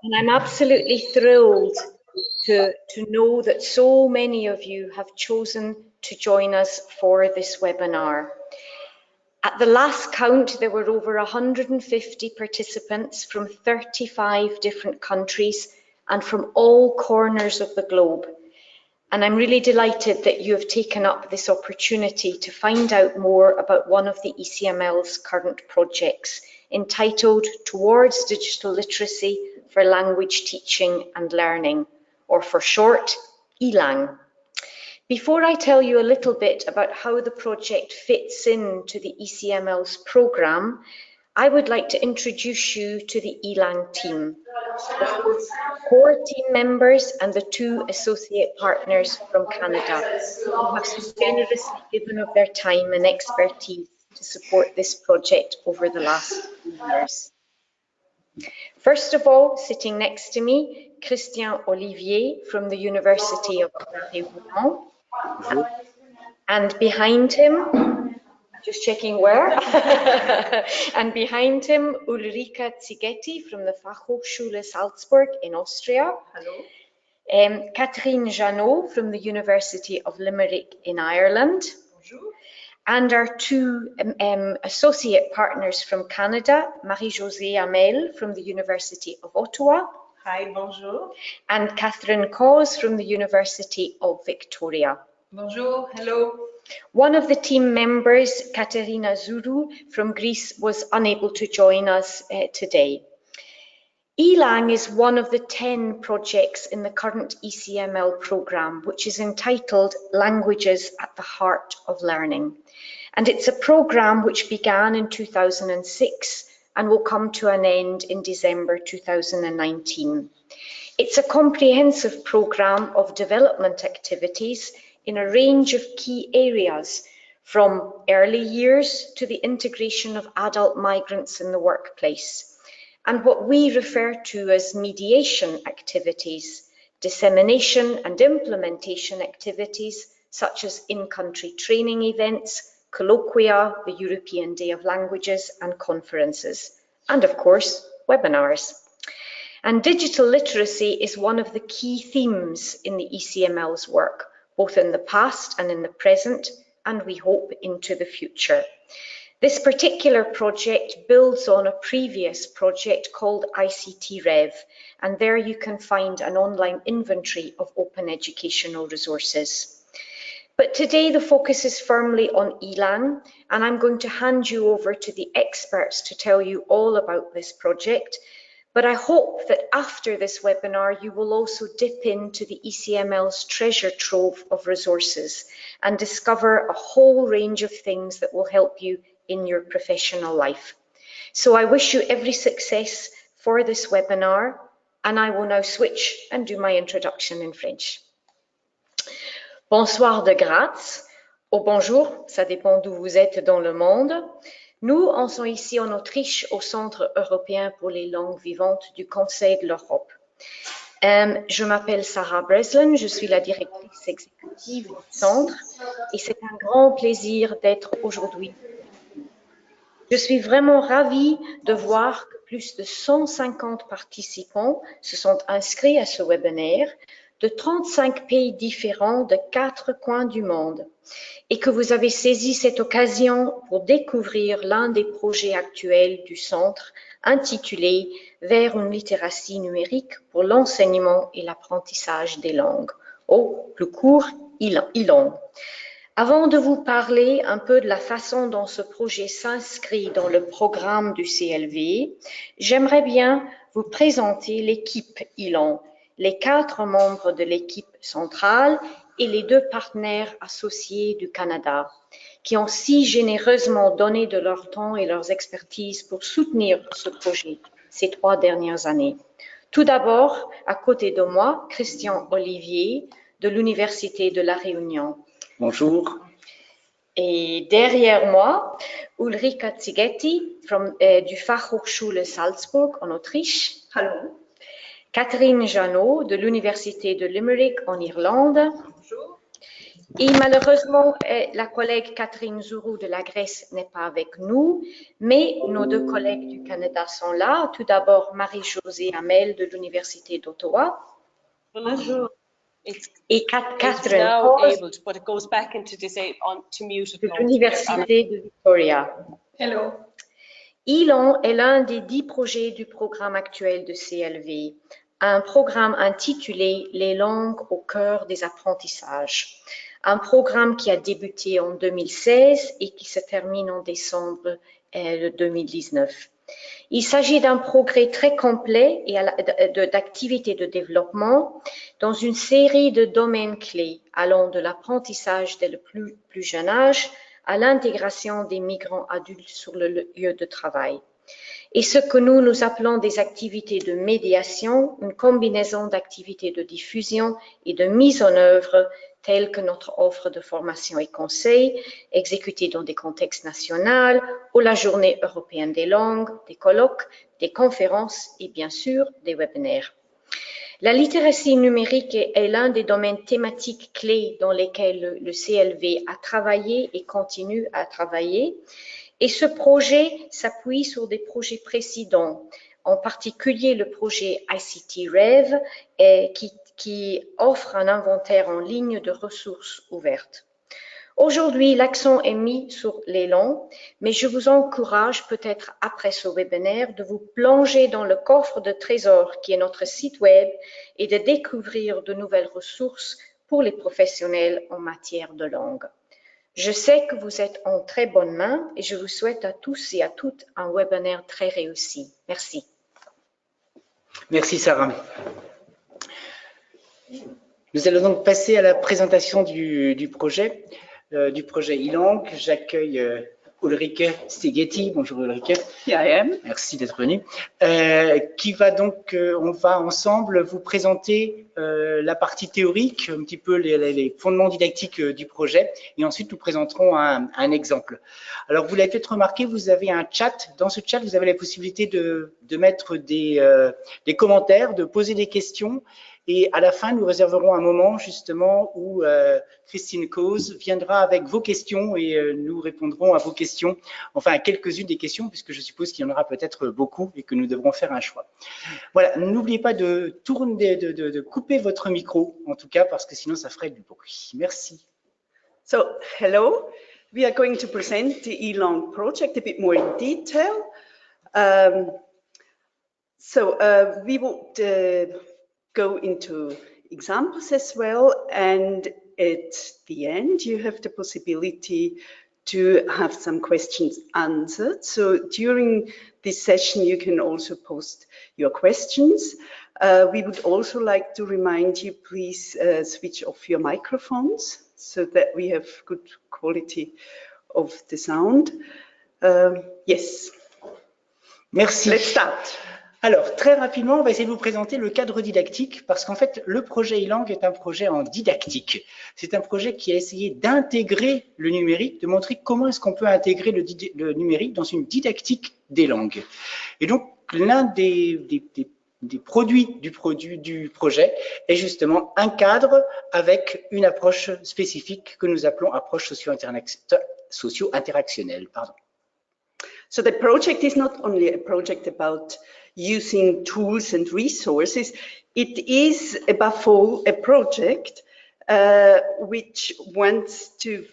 And I'm absolutely thrilled to know that so many of you have chosen to join us for this webinar. At the last count, there were over 150 participants from 35 different countries and from all corners of the globe. And I'm really delighted that you have taken up this opportunity to find out more about one of the ECML's current projects, entitled Towards Digital Literacy for Language Teaching and Learning, or for short, ELAng. Before I tell you a little bit about how the project fits into the ECML's programme, I would like to introduce you to the ELAng team, the 4 team members and the 2 associate partners from Canada, who have so generously given of their time and expertise to support this project over the last few years. First of all, sitting next to me, Christian Olivier from the University of La Réunion. And behind him, just checking where, and behind him, Ulrika Zigetti from the Fachhochschule Salzburg in Austria. Hello. Catherine Janot from the University of Limerick in Ireland. Bonjour. And our 2 associate partners from Canada, Marie-Josée Hamel from the University of Ottawa. Hi, bonjour. And Catherine Cause from the University of Victoria. Bonjour, hello. One of the team members, Katerina Zuru from Greece, was unable to join us today. ELAng is one of the 10 projects in the current ECML programme, which is entitled Languages at the Heart of Learning. And it's a programme which began in 2006 and will come to an end in December 2019. It's a comprehensive programme of development activities in a range of key areas, from early years to the integration of adult migrants in the workplace, and what we refer to as mediation activities, dissemination and implementation activities such as in-country training events, colloquia, the European Day of Languages and conferences, and of course, webinars. And digital literacy is one of the key themes in the ECML's work, both in the past and in the present, and we hope into the future. This particular project builds on a previous project called ICT Rev, and there you can find an online inventory of open educational resources. But today the focus is firmly on ELAng, and I'm going to hand you over to the experts to tell you all about this project. But I hope that after this webinar, you will also dip into the ECML's treasure trove of resources and discover a whole range of things that will help you in your professional life. So I wish you every success for this webinar, and I will now switch and do my introduction in French. Bonsoir de Graz, ou bonjour, ça dépend d'où vous êtes dans le monde. Nous, on sont ici en Autriche, au Centre européen pour les langues vivantes du Conseil de l'Europe. Je m'appelle Sarah Breslin, je suis la directrice exécutive du centre et c'est un grand plaisir d'être aujourd'hui. Je suis vraiment ravie de voir que plus de 150 participants se sont inscrits à ce webinaire de 35 pays différents de 4 coins du monde et que vous avez saisi cette occasion pour découvrir l'un des projets actuels du centre intitulé « Vers une littératie numérique pour l'enseignement et l'apprentissage des langues », ou plus court ELAng. Avant de vous parler un peu de la façon dont ce projet s'inscrit dans le programme du CLV, j'aimerais bien vous présenter l'équipe ELAng, les 4 membres de l'équipe centrale et les 2 partenaires associés du Canada, qui ont si généreusement donné de leur temps et leurs expertises pour soutenir ce projet ces 3 dernières années. Tout d'abord, à côté de moi, Christian Olivier de l'Université de La Réunion. Bonjour. Et derrière moi, Ulrika Zigetti du Fachhochschule Salzburg en Autriche. Hallo. Catherine Janot de l'Université de Limerick en Irlande. Bonjour. Et malheureusement, la collègue Catherine Zourou de la Grèce n'est pas avec nous, mais nos deux collègues du Canada sont là. Tout d'abord, Marie-Josée Hamel de l'Université d'Ottawa. Bonjour. Et Catherine Hawes de l'Université de Victoria. Hello. ELON est l'un des 10 projets du programme actuel de CLV, un programme intitulé « Les langues au cœur des apprentissages », un programme qui a débuté en 2016 et qui se termine en décembre 2019. Il s'agit d'un progrès très complet d'activités de développement dans une série de domaines clés allant de l'apprentissage dès le plus jeune âge à l'intégration des migrants adultes sur le lieu de travail. Et ce que nous appelons des activités de médiation, une combinaison d'activités de diffusion et de mise en œuvre telles que notre offre de formation et conseils exécutée dans des contextes nationaux ou la Journée européenne des langues, des colloques, des conférences et bien sûr des webinaires. La littératie numérique est l'un des domaines thématiques clés dans lesquels le CLV a travaillé et continue à travailler. Et ce projet s'appuie sur des projets précédents, en particulier le projet ICT Rev, qui offre un inventaire en ligne de ressources ouvertes. Aujourd'hui, l'accent est mis sur les langues, mais je vous encourage peut-être après ce webinaire de vous plonger dans le coffre de trésors qui est notre site web et de découvrir de nouvelles ressources pour les professionnels en matière de langue. Je sais que vous êtes en très bonnes mains et je vous souhaite à tous et à toutes un webinaire très réussi. Merci. Merci Sarah. Nous allons donc passer à la présentation du projet e-Langue. J'accueille Ulrike Stigeti. Bonjour Ulrike. Here I am. Merci d'être venue. Qui va donc, on va ensemble vous présenter la partie théorique, un petit peu les fondements didactiques du projet, et ensuite nous présenterons un exemple. Alors vous l'avez peut-être remarqué, vous avez un chat. Dans ce chat, vous avez la possibilité de mettre des commentaires, de poser des questions. Et à la fin, nous réserverons un moment justement où Christine Cause viendra avec vos questions et nous répondrons à vos questions, enfin à quelques-unes des questions, puisque je suppose qu'il y en aura peut-être beaucoup et que nous devrons faire un choix. Voilà, n'oubliez pas de couper votre micro, en tout cas, parce que sinon ça ferait du bruit. Merci. So, hello. We are going to present the e-Langue project a bit more in detail. We would go into examples as well, and at the end you have the possibility to have some questions answered. So during this session you can also post your questions. We would also like to remind you, please switch off your microphones so that we have good quality of the sound. Yes. Merci. Let's start. Alors, très rapidement, on va essayer de vous présenter le cadre didactique parce qu'en fait, le projet e-Langue est un projet en didactique. C'est un projet qui a essayé d'intégrer le numérique, de montrer comment est-ce qu'on peut intégrer le numérique dans une didactique des langues. Et donc, l'un des produits du projet est justement un cadre avec une approche spécifique que nous appelons approche socio-interactionnelle. So the project is not only a project about using tools and resources, it is above all a project which wants to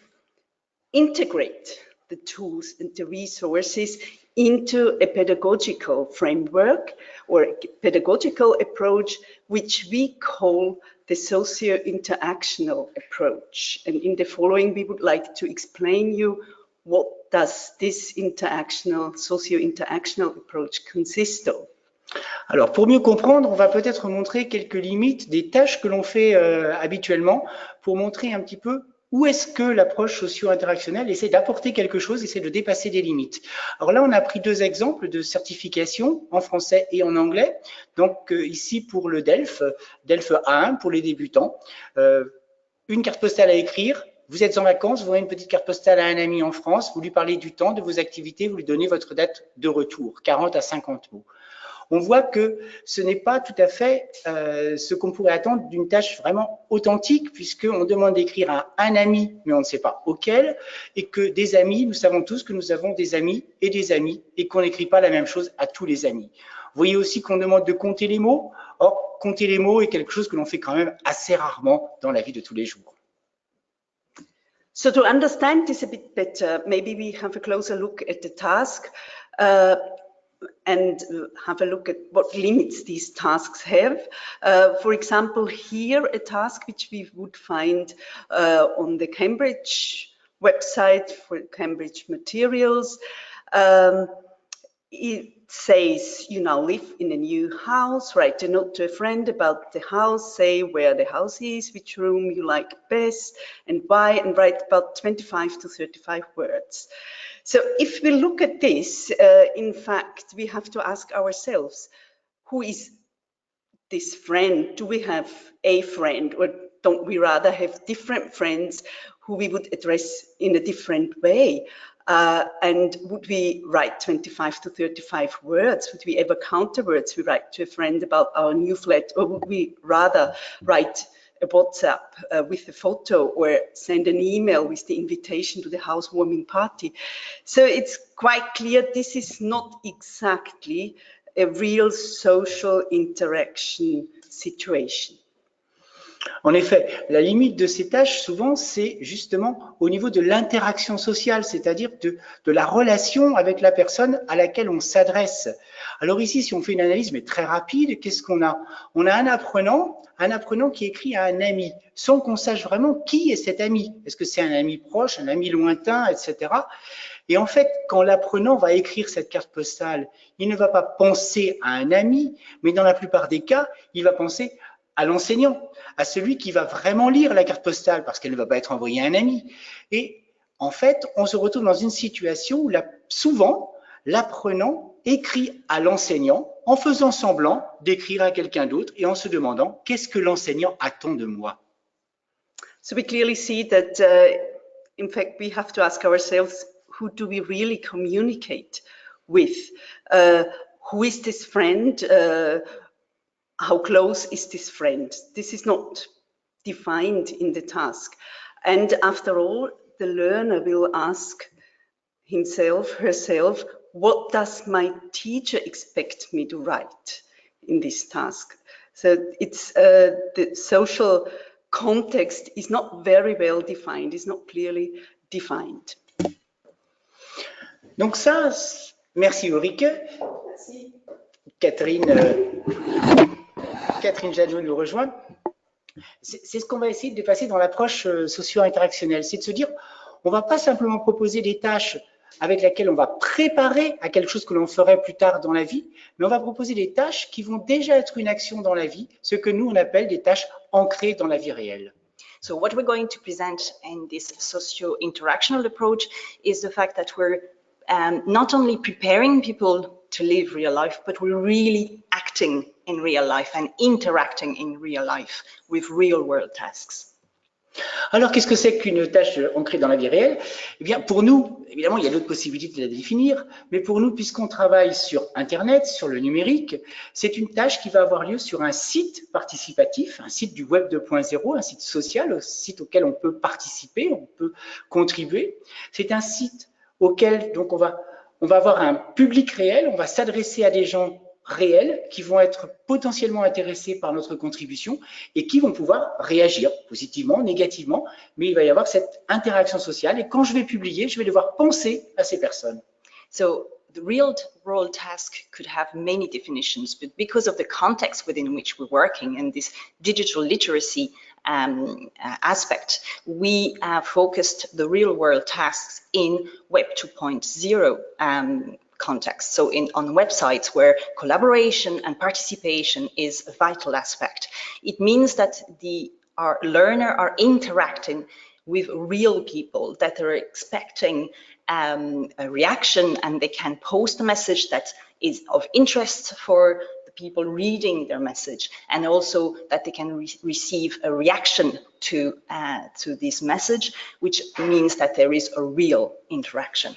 integrate the tools and the resources into a pedagogical framework or a pedagogical approach which we call the socio-interactional approach. And in the following we would like to explain you what does this socio-interactional approach consist of. Alors, pour mieux comprendre, on va peut-être montrer quelques limites des tâches que l'on fait habituellement pour montrer un petit peu où est-ce que l'approche socio-interactionnelle essaie d'apporter quelque chose, essaie de dépasser des limites. Alors là, on a pris deux exemples de certification en français et en anglais. Donc ici pour le DELF A1 pour les débutants, une carte postale à écrire. Vous êtes en vacances, vous envoyez une petite carte postale à un ami en France, vous lui parlez du temps, de vos activités, vous lui donnez votre date de retour, 40 à 50 mots. on voit que ce n'est pas tout à fait ce qu'on pourrait attendre d'une tâche vraiment authentique, puisqu'on demande d'écrire à un ami, mais on ne sait pas auquel, et que des amis, nous savons tous que nous avons des amis, et qu'on n'écrit pas la même chose à tous les amis. Vous voyez aussi qu'on demande de compter les mots. Or, compter les mots est quelque chose que l'on fait quand même assez rarement dans la vie de tous les jours. So to understand this a bit better, maybe we have a closer look at the task and have a look at what limits these tasks have. For example, here a task which we would find on the Cambridge website for Cambridge materials. It says you now live in a new house, write a note to a friend about the house, say where the house is, which room you like best and why, and write about 25 to 35 words. So if we look at this, in fact, we have to ask ourselves, who is this friend? Do we have a friend, or don't we rather have different friends who we would address in a different way? And would we write 25 to 35 words? Would we ever count the words we write to a friend about our new flat? Or would we rather write a WhatsApp with a photo, or send an email with the invitation to the housewarming party? So it's quite clear this is not exactly a real social interaction situation. En effet, la limite de ces tâches, souvent, c'est justement au niveau de l'interaction sociale, c'est-à-dire de la relation avec la personne à laquelle on s'adresse. Alors ici, si on fait une analyse, mais très rapide, qu'est-ce qu'on a? On a un apprenant qui écrit à un ami, sans qu'on sache vraiment qui est cet ami. Est-ce que c'est un ami proche, un ami lointain, etc. Et en fait, quand l'apprenant va écrire cette carte postale, il ne va pas penser à un ami, mais dans la plupart des cas, il va penser à l'enseignant, à celui qui va vraiment lire la carte postale, parce qu'elle ne va pas être envoyée à un ami. Et en fait, on se retrouve dans une situation où souvent, l'apprenant écrit à l'enseignant en faisant semblant d'écrire à quelqu'un d'autre et en se demandant qu'est-ce que l'enseignant attend de moi. So we clearly see that, in fact, we have to ask ourselves, who do we really communicate with? Who is this friend? How close is this friend? This is not defined in the task. And after all, the learner will ask himself, herself, what does my teacher expect me to write in this task? So it's the social context is not very well defined, is not clearly defined. Donc ça, merci Ulrike. Merci. Catherine Jadot nous rejoint. C'est ce qu'on va essayer de passer dans l'approche socio-interactionnelle, c'est de se dire, on ne va pas simplement proposer des tâches avec lesquelles on va préparer à quelque chose que l'on ferait plus tard dans la vie, mais on va proposer des tâches qui vont déjà être une action dans la vie, ce que nous on appelle des tâches ancrées dans la vie réelle. So what we're going to present in this socio-interactional approach is the fact that we're not only preparing people to live real life, but we're really acting in real life and interacting in real life with real world tasks. Alors, qu'est-ce que c'est qu'une tâche ancrée dans la vie réelle? Eh bien, pour nous, évidemment, il y a d'autres possibilités de la définir, mais pour nous, puisqu'on travaille sur Internet, sur le numérique, c'est une tâche qui va avoir lieu sur un site participatif, un site du Web 2.0, un site social, un site auquel on peut participer, on peut contribuer. C'est un site auquel, donc, on va avoir un public réel, on va s'adresser à des gens réels qui vont être potentiellement intéressés par notre contribution et qui vont pouvoir réagir positivement, négativement, mais il va y avoir cette interaction sociale et quand je vais publier, je vais devoir penser à ces personnes. So the real world task could have many definitions, but because of the context within which we're working and this digital literacy aspect, we focused the real world tasks in Web 2.0 context. So on websites where collaboration and participation is a vital aspect. It means that our learner are interacting with real people that are expecting a reaction, and they can post a message that is of interest for the people reading their message, and also that they can receive a reaction to this message, which means that there is a real interaction.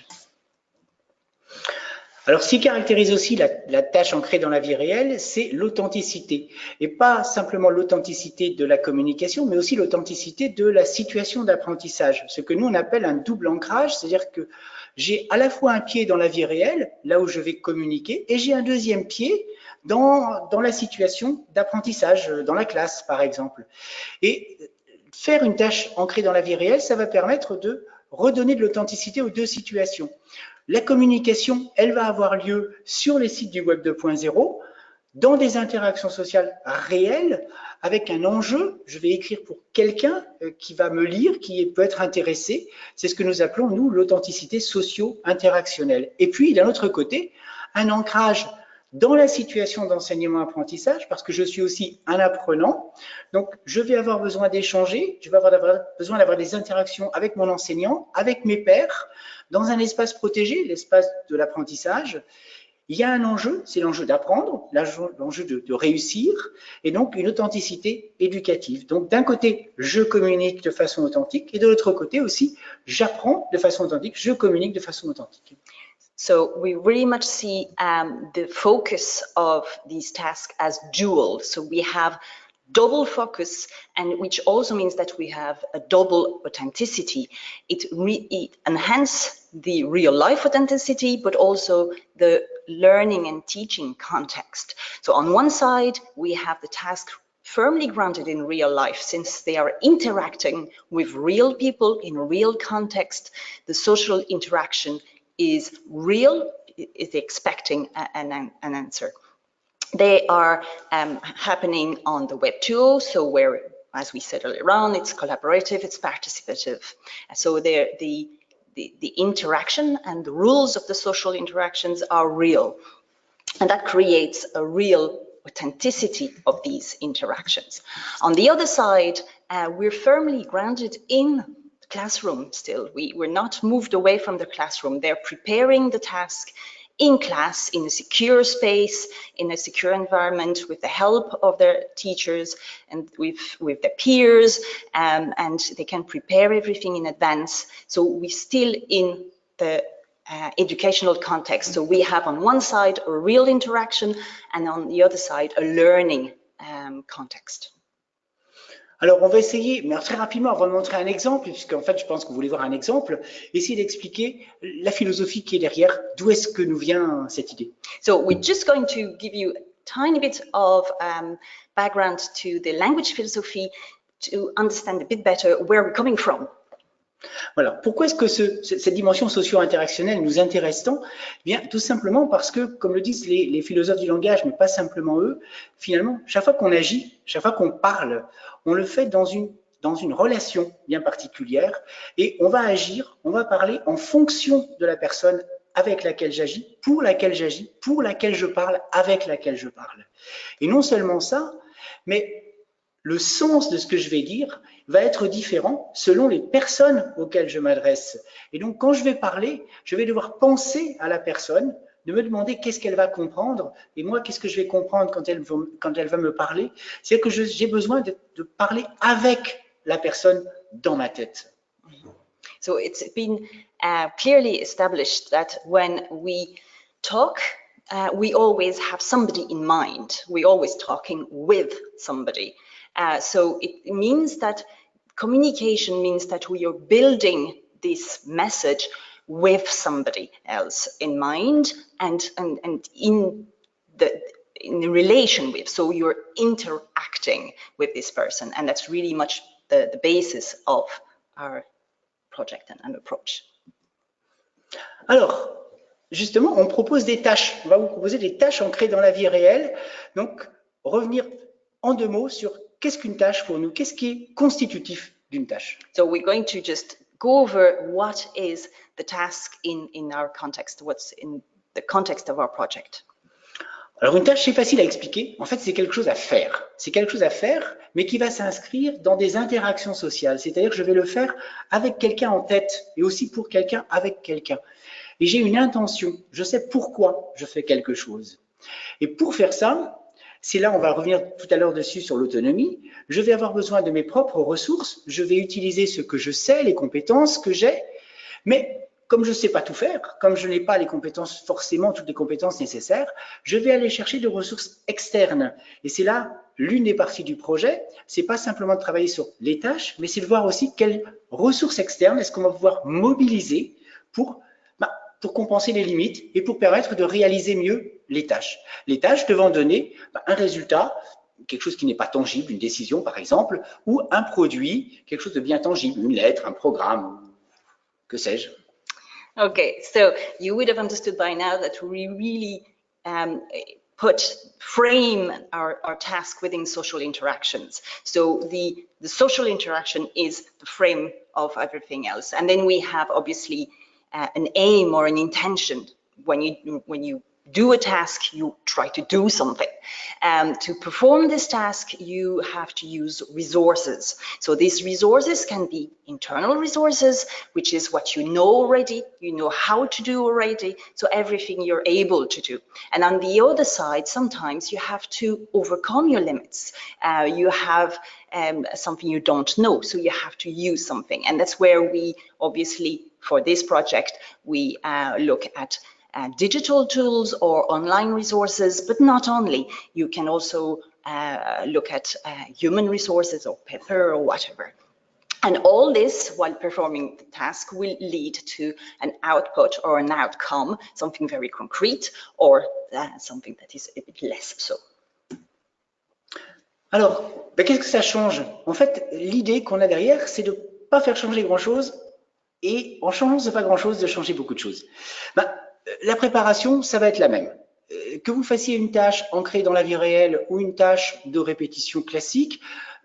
Alors, ce qui caractérise aussi la tâche ancrée dans la vie réelle, c'est l'authenticité. Et pas simplement l'authenticité de la communication, mais aussi l'authenticité de la situation d'apprentissage. Ce que nous, on appelle un double ancrage, c'est-à-dire que j'ai à la fois un pied dans la vie réelle, là où je vais communiquer, et j'ai un deuxième pied dans la situation d'apprentissage, dans la classe, par exemple. Et faire une tâche ancrée dans la vie réelle, ça va permettre de redonner de l'authenticité aux deux situations. La communication, elle va avoir lieu sur les sites du Web 2.0, dans des interactions sociales réelles, avec un enjeu. Je vais écrire pour quelqu'un qui va me lire, qui peut être intéressé. C'est ce que nous appelons, nous, l'authenticité socio-interactionnelle. Et puis, d'un autre côté, un ancrage dans la situation d'enseignement-apprentissage, parce que je suis aussi un apprenant. Donc, je vais avoir besoin d'échanger, je vais avoir besoin d'avoir des interactions avec mon enseignant, avec mes pairs, dans un espace protégé, l'espace de l'apprentissage. Il y a un enjeu, c'est l'enjeu d'apprendre, l'enjeu de réussir, et donc une authenticité éducative. Donc, d'un côté, je communique de façon authentique, et de l'autre côté aussi, j'apprends de façon authentique, je communique de façon authentique. So we really much see the focus of these tasks as dual. So we have double focus, and which also means that we have a double authenticity. It enhances the real life authenticity, but also the learning and teaching context. So on one side, we have the task firmly grounded in real life, since they are interacting with real people in real context. The social interaction is real, is expecting an answer. They are happening on the Web 2.0, so where, as we said earlier on, it's collaborative, it's participative. So the interaction and the rules of the social interactions are real. And that creates a real authenticity of these interactions. On the other side, we're firmly grounded in classroom still. We're not moved away from the classroom. They're preparing the task in class, in a secure space, in a secure environment, with the help of their teachers and with their peers, and they can prepare everything in advance. So we're still in the educational context. So we have on one side a real interaction, and on the other side a learning context. Alors, on va essayer, mais très rapidement, avant de montrer un exemple, puisqu'en fait, je pense que vous voulez voir un exemple, essayer d'expliquer la philosophie qui est derrière, d'où est-ce que nous vient cette idée. So we're just going to give you a tiny bit of background to the language philosophy to understand a bit better where we're coming from. Voilà. Pourquoi est-ce que cette dimension socio-interactionnelle nous intéresse tant? Bien, tout simplement parce que, comme le disent les philosophes du langage, mais pas simplement eux, finalement, chaque fois qu'on agit, chaque fois qu'on parle, on le fait dans une relation bien particulière, et on va agir, on va parler en fonction de la personne avec laquelle j'agis, pour laquelle je parle, avec laquelle je parle. Et non seulement ça, mais le sens de ce que je vais dire va être différent selon les personnes auxquelles je m'adresse. Et donc, quand je vais parler, je vais devoir penser à la personne, de me demander qu'est-ce qu'elle va comprendre, et moi, qu'est-ce que je vais comprendre quand elle va me parler. C'est que j'ai besoin de parler avec la personne dans ma tête. So it's been clearly established that when we talk, we always have somebody in mind. We're always talking with somebody. So it means that communication means that we are building this message with somebody else in mind and in the relation with. So you're interacting with this person, and that's really much the basis of our project and approach. Alors, justement, on propose des tâches. On va vous proposer des tâches ancrées dans la vie réelle. Donc, revenir en 2 mots sur qu'est-ce qu'une tâche pour nous, qu'est-ce qui est constitutif d'une tâche. So we're going to just go over what is the task in our context, what's in the context of our project. Alors une tâche, c'est facile à expliquer. En fait, c'est quelque chose à faire. C'est quelque chose à faire, mais qui va s'inscrire dans des interactions sociales. C'est-à-dire que je vais le faire avec quelqu'un en tête et aussi pour quelqu'un avec quelqu'un. Et j'ai une intention. Je sais pourquoi je fais quelque chose. Et pour faire ça, c'est là, on va revenir tout à l'heure dessus sur l'autonomie, je vais avoir besoin de mes propres ressources, je vais utiliser ce que je sais, les compétences que j'ai, mais comme je ne sais pas tout faire, comme je n'ai pas les compétences, forcément toutes les compétences nécessaires, je vais aller chercher des ressources externes. Et c'est là l'une des parties du projet. C'est pas simplement de travailler sur les tâches, mais c'est de voir aussi quelles ressources externes est-ce qu'on va pouvoir mobiliser pour compenser les limites et pour permettre de réaliser mieux les tâches. Les tâches devant donner un résultat, quelque chose qui n'est pas tangible, une décision par exemple, ou un produit, quelque chose de bien tangible, une lettre, un programme, que sais-je. Okay, so you would have understood by now that we really frame our task within social interactions. So the social interaction is the frame of everything else. And then we have obviously an aim or an intention. When you do a task, you try to do something. To perform this task, you have to use resources. So these resources can be internal resources, which is what you know already, you know how to do already, so everything you're able to do. And on the other side, sometimes you have to overcome your limits. You have something you don't know, so you have to use something. And that's where we obviously, for this project, we look at digital tools or online resources, but not only. You can also look at human resources or paper or whatever. And all this, while performing the task, will lead to an output or an outcome, something very concrete, or something that is a bit less so. Alors, qu'est-ce que ça change? En fait, l'idée qu'on a derrière, c'est de ne pas faire changer grand-chose et en changeant ce pas grand-chose, de changer beaucoup de choses. La préparation, ça va être la même. Que vous fassiez une tâche ancrée dans la vie réelle ou une tâche de répétition classique,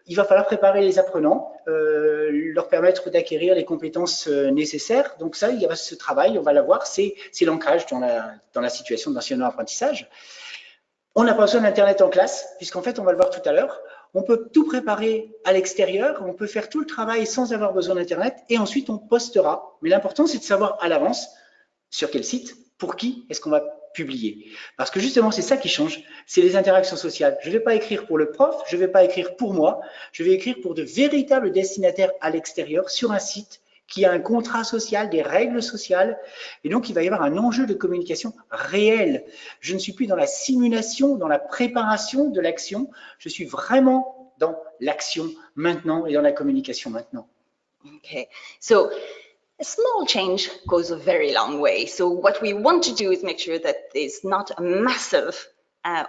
il va falloir préparer les apprenants, leur permettre d'acquérir les compétences nécessaires. Donc ça, il y a ce travail, on va l'avoir, c'est l'ancrage dans la situation d'enseignement-apprentissage. On n'a pas besoin d'Internet en classe, puisqu'en fait, on va le voir tout à l'heure, on peut tout préparer à l'extérieur, on peut faire tout le travail sans avoir besoin d'Internet, et ensuite on postera. Mais l'important, c'est de savoir à l'avance sur quel site, pour qui est-ce qu'on va publier. Parce que justement, c'est ça qui change, c'est les interactions sociales. Je ne vais pas écrire pour le prof, je ne vais pas écrire pour moi, je vais écrire pour de véritables destinataires à l'extérieur, sur un site qui a un contrat social, des règles sociales, et donc il va y avoir un enjeu de communication réel. Je ne suis plus dans la simulation, dans la préparation de l'action, je suis vraiment dans l'action maintenant et dans la communication maintenant. Okay, so a small change goes a very long way. So what we want to do is make sure that there's not a massive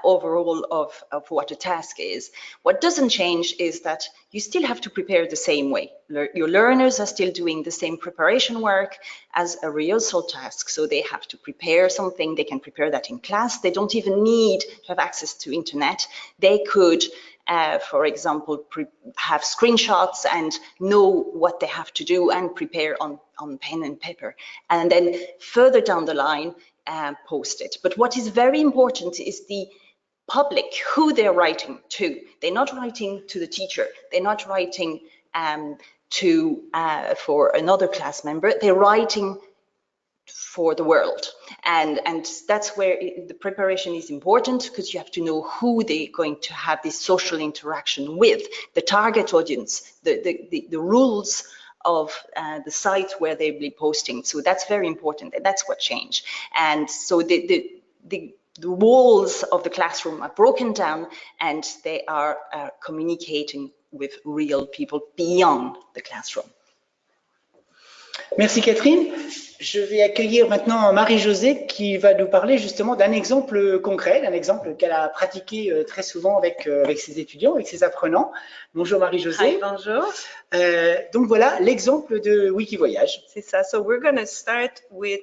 overall of what a task is. What doesn't change is that you still have to prepare the same way. Your learners are still doing the same preparation work as a rehearsal task. So they have to prepare something. They can prepare that in class. They don't even need to have access to internet. They could, for example, have screenshots and know what they have to do and prepare on pen and paper. And then further down the line, post it. But what is very important is the public, who they're writing to. They're not writing to the teacher. They're not writing for another class member. They're writing for the world. And that's where the preparation is important, because you have to know who they're going to have this social interaction with, the target audience, the rules of the site where they'll be posting. So that's very important, and that's what changed. And so the walls of the classroom are broken down, and they are communicating with real people beyond the classroom. Merci Catherine. Je vais accueillir maintenant Marie-Josée qui va nous parler justement d'un exemple concret, d'un exemple qu'elle a pratiqué très souvent avec ses étudiants, avec ses apprenants. Bonjour Marie-Josée. Hi, bonjour. Donc voilà l'exemple de Wikivoyage. C'est ça. So we're going to start with,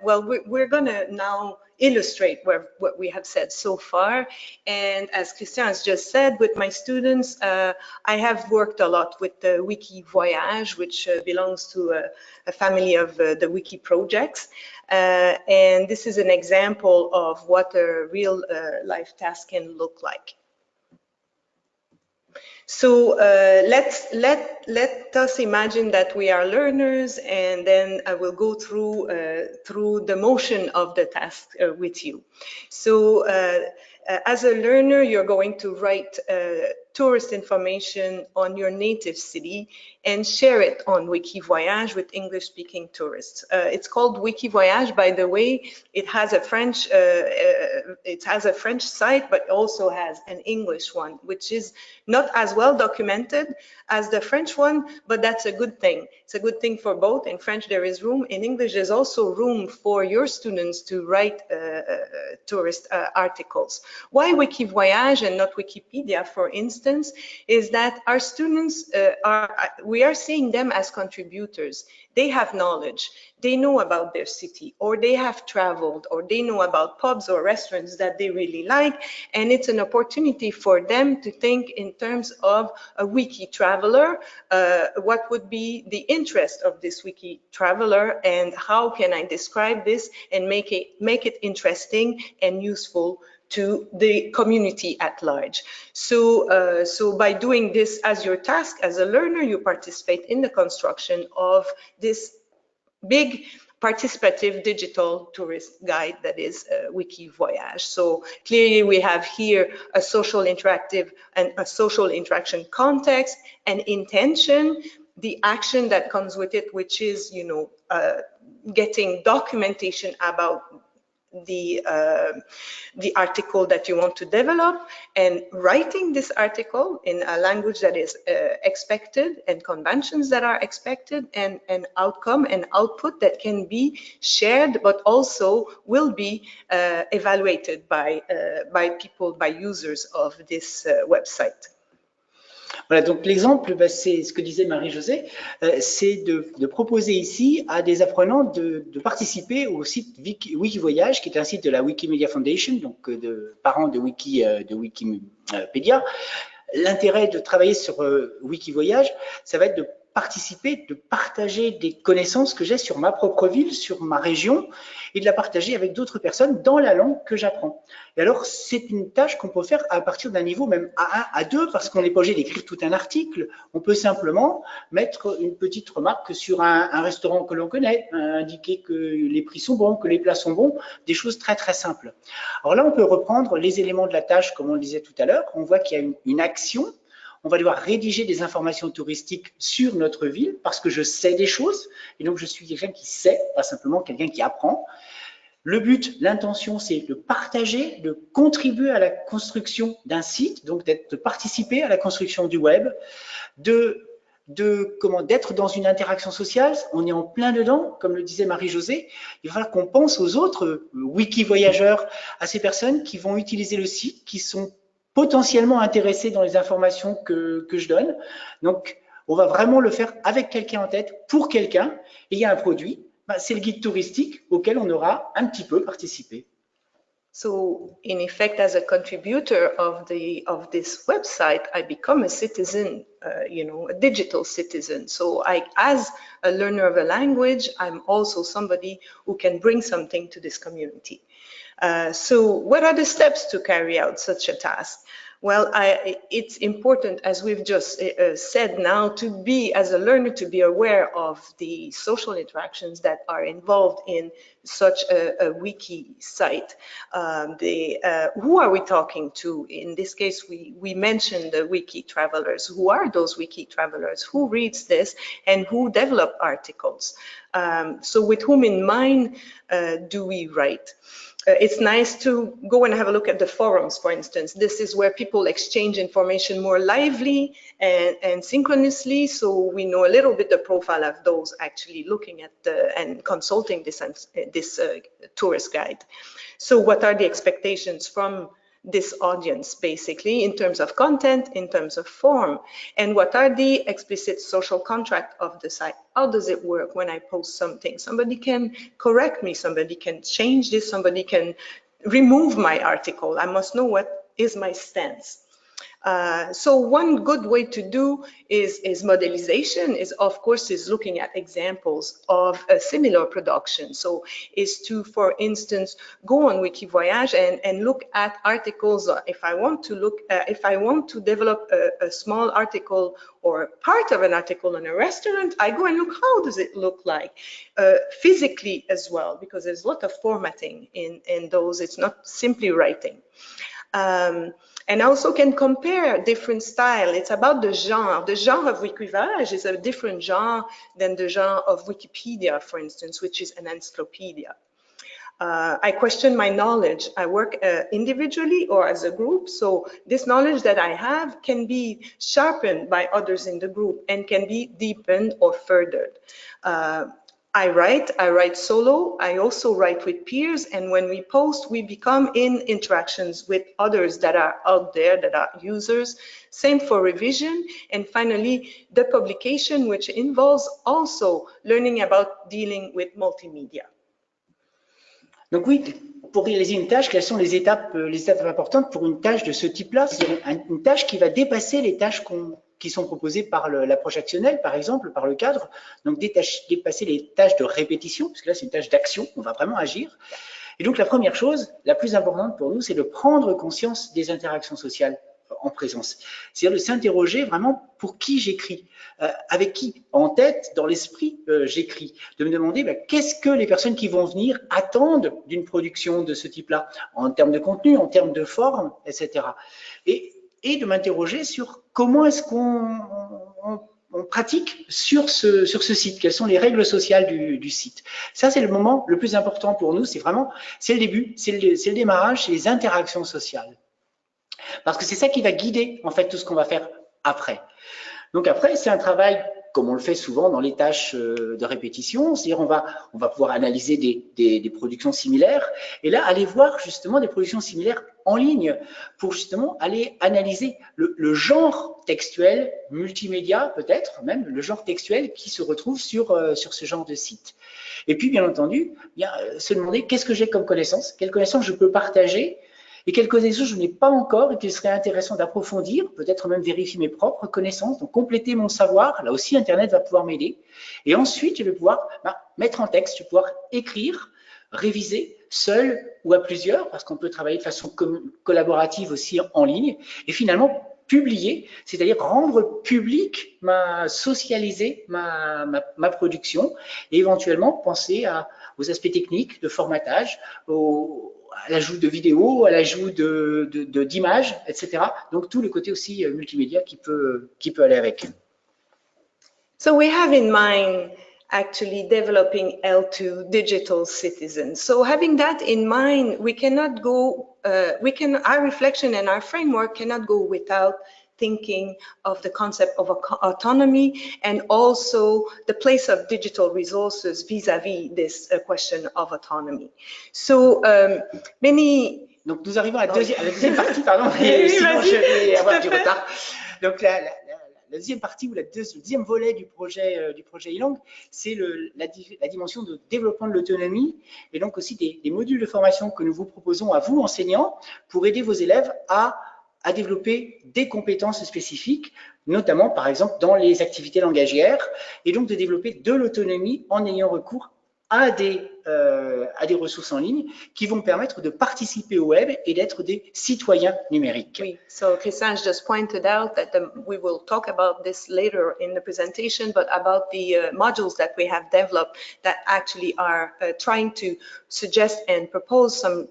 we're going to now illustrate what we have said so far. And as Christian has just said, with my students, I have worked a lot with the Wikivoyage, which belongs to a family of the Wiki projects. And this is an example of what a real life task can look like. So let us imagine that we are learners, and then I will go through the motion of the task with you. So As a learner, you're going to write tourist information on your native city and share it on Wikivoyage with English-speaking tourists. It's called Wikivoyage, by the way. It has a French site, but also has an English one, which is not as well documented as the French one, but that's a good thing. It's a good thing for both. In French, there is room. In English, there's also room for your students to write tourist articles. Why Wikivoyage and not Wikipedia, for instance, is that our students we are seeing them as contributors. They have knowledge, they know about their city, or they have traveled, or they know about pubs or restaurants that they really like, and it's an opportunity for them to think in terms of a wiki traveler. What would be the interest of this wiki traveler, and how can I describe this and make it interesting and useful to the community at large. So, so by doing this as your task as a learner, you participate in the construction of this big participative digital tourist guide that is Wikivoyage. So clearly we have here a social interactive and a social interaction context and intention, the action that comes with it, which is, you know, getting documentation about the article that you want to develop and writing this article in a language that is expected and conventions that are expected, and an outcome and output that can be shared but also will be evaluated by people, by users of this website. Voilà, donc l'exemple, c'est ce que disait Marie-Josée, c'est de proposer ici à des apprenants de participer au site Wikivoyage, qui est un site de la Wikimedia Foundation, donc de parents de Wikipedia. L'intérêt de travailler sur Wikivoyage, ça va être de participer, de partager des connaissances que j'ai sur ma propre ville, sur ma région, et de la partager avec d'autres personnes dans la langue que j'apprends. Et alors, c'est une tâche qu'on peut faire à partir d'un niveau même A1, A2, parce qu'on n'est pas obligé d'écrire tout un article. On peut simplement mettre une petite remarque sur un restaurant que l'on connaît, indiquer que les prix sont bons, que les plats sont bons, des choses très très simples. Alors là, on peut reprendre les éléments de la tâche, comme on le disait tout à l'heure. On voit qu'il y a une action. On va devoir rédiger des informations touristiques sur notre ville parce que je sais des choses et donc je suis quelqu'un qui sait, pas simplement quelqu'un qui apprend. Le but, l'intention, c'est de partager, de contribuer à la construction d'un site, donc de participer à la construction du web, d'être dans une interaction sociale. On est en plein dedans, comme le disait Marie-Josée. Il va falloir qu'on pense aux autres wiki-voyageurs, à ces personnes qui vont utiliser le site, qui sont potentiellement intéressés dans les informations que je donne. Donc, on va vraiment le faire avec quelqu'un en tête, pour quelqu'un. Et il y a un produit, c'est le guide touristique auquel on aura un petit peu participé. So, in effect, as a contributor of this website, I become a citizen, you know, a digital citizen. So, as a learner of a language, I'm also somebody who can bring something to this community. So what are the steps to carry out such a task? Well, it's important, as we've just said now, to be, as a learner, to be aware of the social interactions that are involved in such a wiki site. Who are we talking to? In this case, we mentioned the wiki travelers. Who are those wiki travelers? Who reads this and who develop articles? So with whom in mind do we write? It's nice to go and have a look at the forums, for instance. This is where people exchange information more lively and synchronously, so we know a little bit the profile of those actually looking at and consulting this tourist guide. So what are the expectations from this audience, basically, in terms of content, in terms of form, and what are the explicit social contract of the site? How does it work when I post something? Somebody can correct me, somebody can change this, somebody can remove my article. I must know what is my stance. So one good way to do is modelization, of course, looking at examples of a similar production. So is to, for instance, go on Wikivoyage and look at articles. If I want to develop a small article or part of an article on a restaurant, I go and look, how does it look like physically as well, because there's a lot of formatting in those. It's not simply writing. And also can compare different style. It's about the genre. The genre of Wikivage is a different genre than the genre of Wikipedia, for instance, which is an encyclopedia. I question my knowledge. I work individually or as a group, so this knowledge that I have can be sharpened by others in the group and can be deepened or furthered. I write solo, I also write with peers, and when we post, we become in interactions with others that are out there, that are users. Same for revision. And finally, the publication, which involves also learning about dealing with multimedia. Donc oui, pour réaliser une tâche, quelles sont les étapes importantes pour une tâche de ce type-là? C'est une tâche qui va dépasser les tâches qui sont proposées par l'approche actionnelle, par exemple, par le cadre. Donc dépasser les tâches de répétition, parce que là c'est une tâche d'action, on va vraiment agir. Et donc la première chose, la plus importante pour nous, c'est de prendre conscience des interactions sociales en présence. C'est-à-dire de s'interroger vraiment pour qui j'écris, avec qui en tête, dans l'esprit, j'écris. De me demander qu'est-ce que les personnes qui vont venir attendent d'une production de ce type-là, en termes de contenu, en termes de forme, etc. Et de m'interroger sur comment est-ce qu'on pratique sur ce site, quelles sont les règles sociales du site. Ça, c'est le moment le plus important pour nous, c'est le début, c'est le démarrage, c'est les interactions sociales. Parce que c'est ça qui va guider en fait tout ce qu'on va faire après. Donc après, c'est un travail comme on le fait souvent dans les tâches de répétition, c'est-à-dire on va pouvoir analyser des productions similaires et là aller voir justement des productions similaires en ligne pour justement aller analyser le genre textuel, multimédia peut-être même, le genre textuel qui se retrouve sur ce genre de site. Et puis bien entendu, se demander qu'est-ce que j'ai comme connaissances, quelles connaissances je peux partager et quelles connaissances je n'ai pas encore et qu'il serait intéressant d'approfondir, peut-être même vérifier mes propres connaissances, donc compléter mon savoir. Là aussi, Internet va pouvoir m'aider. Et ensuite, je vais pouvoir mettre en texte, je vais pouvoir écrire, réviser, seul ou à plusieurs, parce qu'on peut travailler de façon collaborative aussi en ligne. Et finalement, publier, c'est-à-dire rendre public, socialiser ma production et éventuellement penser aux aspects techniques de formatage, à l'ajout de vidéos, à l'ajout d'images, etc. Donc tout le côté aussi multimédia qui peut aller avec. So we have in mind actually developing L2 digital citizens. So having that in mind, we cannot go, our reflection and our framework cannot go without thinking of the concept of autonomy and also the place of digital resources vis-à-vis this question of autonomy. So Donc nous arrivons à la deuxième partie, pardon, sinon je vais avoir du retard. Donc la deuxième partie ou le deuxième volet du projet eLang, c'est la dimension de développement de l'autonomie et donc aussi des modules de formation que nous vous proposons à vous, enseignants, pour aider vos élèves à développer des compétences spécifiques, notamment par exemple dans les activités langagières, et donc de développer de l'autonomie en ayant recours à des ressources en ligne qui vont permettre de participer au web et d'être des citoyens numériques. Oui, so Christian just pointed out that we will talk about this later in the presentation, but about the modules that we have developed that actually are trying to suggest and propose some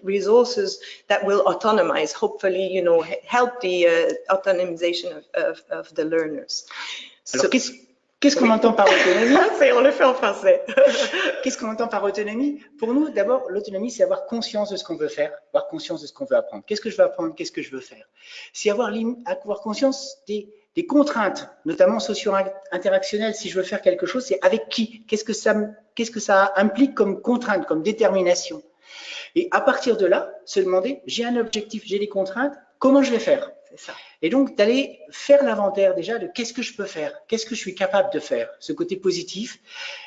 resources that will autonomize, hopefully, help the autonomization of the learners. Alors, qu'est-ce qu'on entend par autonomie? On le fait en français. Qu'est-ce qu'on entend par autonomie? Pour nous, d'abord, l'autonomie, c'est avoir conscience de ce qu'on veut faire, avoir conscience de ce qu'on veut apprendre. Qu'est-ce que je veux apprendre? Qu'est-ce que je veux faire? C'est avoir conscience des contraintes, notamment socio-interactionnelles. Si je veux faire quelque chose, c'est avec qui? Qu'est-ce que ça implique comme contrainte, comme détermination? Et à partir de là, se demander, j'ai un objectif, j'ai des contraintes, comment je vais faire? C'est ça. Et donc, d'aller faire l'inventaire déjà de qu'est-ce que je peux faire, qu'est-ce que je suis capable de faire, ce côté positif,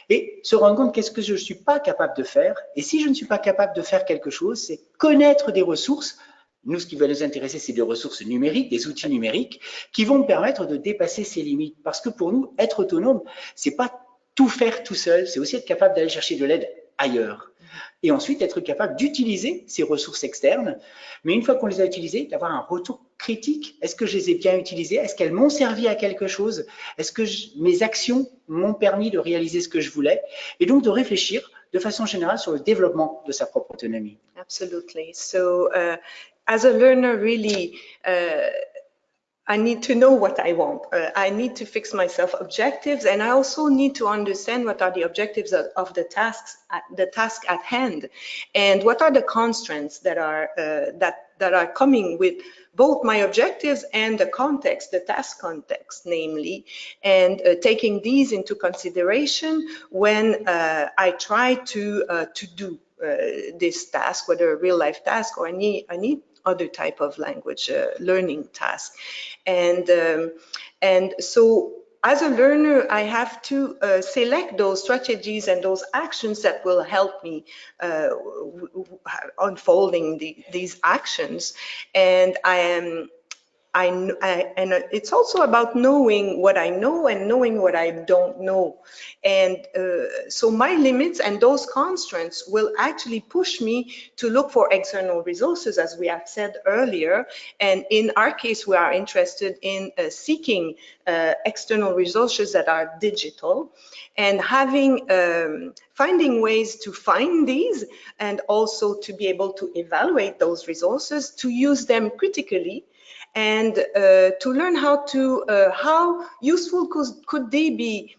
et se rendre compte qu'est-ce que je ne suis pas capable de faire. Et si je ne suis pas capable de faire quelque chose, c'est connaître des ressources. Nous, ce qui va nous intéresser, c'est des ressources numériques, des outils numériques qui vont me permettre de dépasser ces limites. Parce que pour nous, être autonome, c'est pas tout faire tout seul, c'est aussi être capable d'aller chercher de l'aide ailleurs. Et ensuite, être capable d'utiliser ces ressources externes. Mais une fois qu'on les a utilisées, d'avoir un retour critique. Est-ce que je les ai bien utilisées? Est-ce qu'elles m'ont servi à quelque chose? Est-ce que mes actions m'ont permis de réaliser ce que je voulais? Et donc, de réfléchir de façon générale sur le développement de sa propre autonomie. Absolutely. So, as a learner, really, I need to know what I want. I need to fix myself objectives, and I also need to understand what are the objectives of the task at hand, and what are the constraints that are that are coming with both my objectives and the context, the task context, namely, and taking these into consideration when I try to do this task, whether a real life task or any other type of language learning task. And so as a learner, I have to select those strategies and those actions that will help me unfolding these actions. And and it's also about knowing what I know and knowing what I don't know. And so my limits and those constraints will actually push me to look for external resources, as we have said earlier. And in our case, we are interested in seeking external resources that are digital, and finding ways to find these, and also to be able to evaluate those resources, to use them critically, and to learn how useful could they be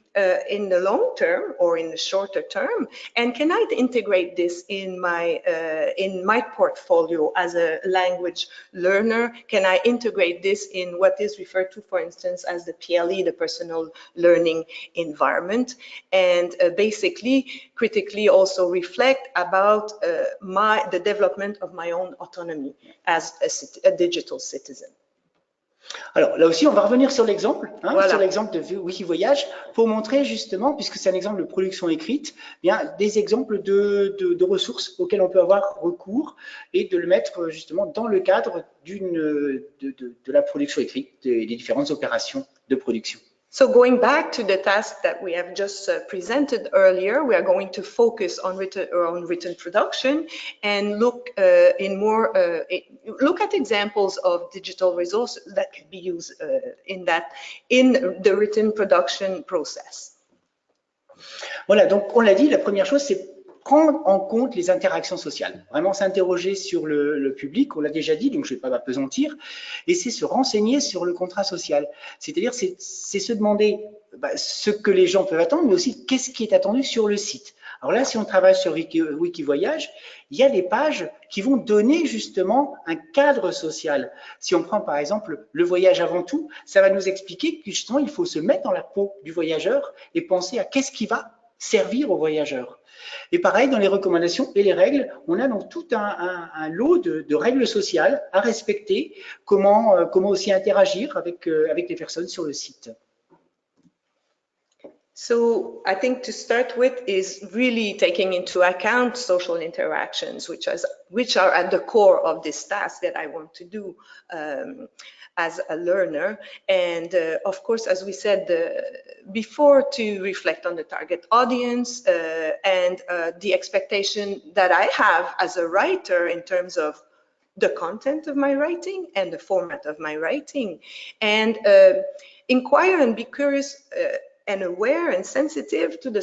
in the long term or in the shorter term, and can I integrate this in my portfolio as a language learner? Can I integrate this in what is referred to, for instance, as the PLE, the personal learning environment, and basically critically also reflect about the development of my own autonomy as a digital citizen. Alors là aussi, on va revenir sur l'exemple, Voilà. sur l'exemple de Wikivoyage, pour montrer justement, puisque c'est un exemple de production écrite, bien des exemples de ressources auxquelles on peut avoir recours, et de le mettre justement dans le cadre de la production écrite, des différentes opérations de production. So going back to the task that we have just presented earlier, we are going to focus on written production and look look at examples of digital resources that can be used in the written production process. Voilà, donc on l'a dit, la première chose, c'est prendre en compte les interactions sociales, vraiment s'interroger sur le public, on l'a déjà dit, donc je ne vais pas m'appesantir, et c'est se renseigner sur le contrat social. C'est-à-dire, c'est se demander ce que les gens peuvent attendre, mais aussi qu'est-ce qui est attendu sur le site. Alors là, si on travaille sur Wikivoyage, il y a des pages qui vont donner justement un cadre social. Si on prend par exemple le voyage avant tout, ça va nous expliquer que justement, il faut se mettre dans la peau du voyageur et penser à qu'est-ce qui va servir aux voyageurs. Et pareil, dans les recommandations et les règles, on a donc tout un lot de règles sociales à respecter, comment aussi interagir avec les personnes sur le site. So I think to start with is really taking into account social interactions, which are at the core of this task that I want to do as a learner. And of course, as we said before, to reflect on the target audience and the expectation that I have as a writer in terms of the content of my writing and the format of my writing, and inquire and be curious and aware and sensitive to the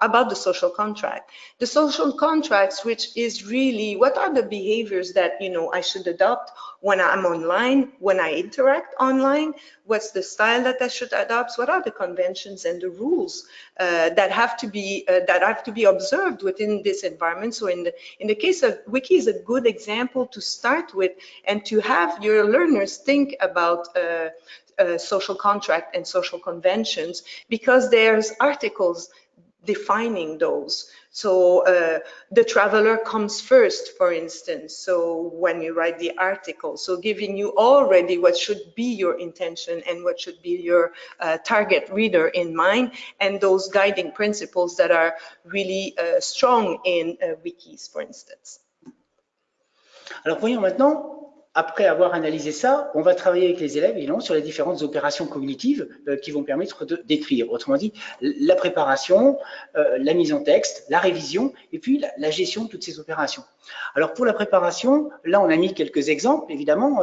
about the social contract. The social contracts, which is really what are the behaviors that I should adopt when I'm online, when I interact online. What's the style that I should adopt? What are the conventions and the rules that have to be observed within this environment? So in the case of Wiki is a good example to start with, and to have your learners think about social contract and social conventions, because there's articles defining those. So the traveler comes first, for instance. So when you write the article, so giving you already what should be your intention and what should be your target reader in mind, and those guiding principles that are really strong in wikis, for instance. Alors voyons maintenant après avoir analysé ça, on va travailler avec les élèves, évidemment, sur les différentes opérations cognitives qui vont permettre d'écrire. Autrement dit, la préparation, la mise en texte, la révision, et puis la gestion de toutes ces opérations. Alors, pour la préparation, là, on a mis quelques exemples, évidemment.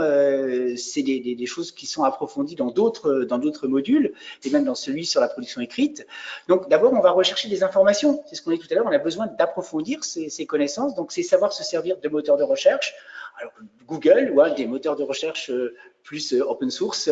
C'est des choses qui sont approfondies dans d'autres modules, et même dans celui sur la production écrite. Donc, d'abord, on va rechercher des informations. C'est ce qu'on dit tout à l'heure, on a besoin d'approfondir ces connaissances. Donc, c'est savoir se servir de moteurs de recherche. Alors, Google ou des moteurs de recherche plus open source,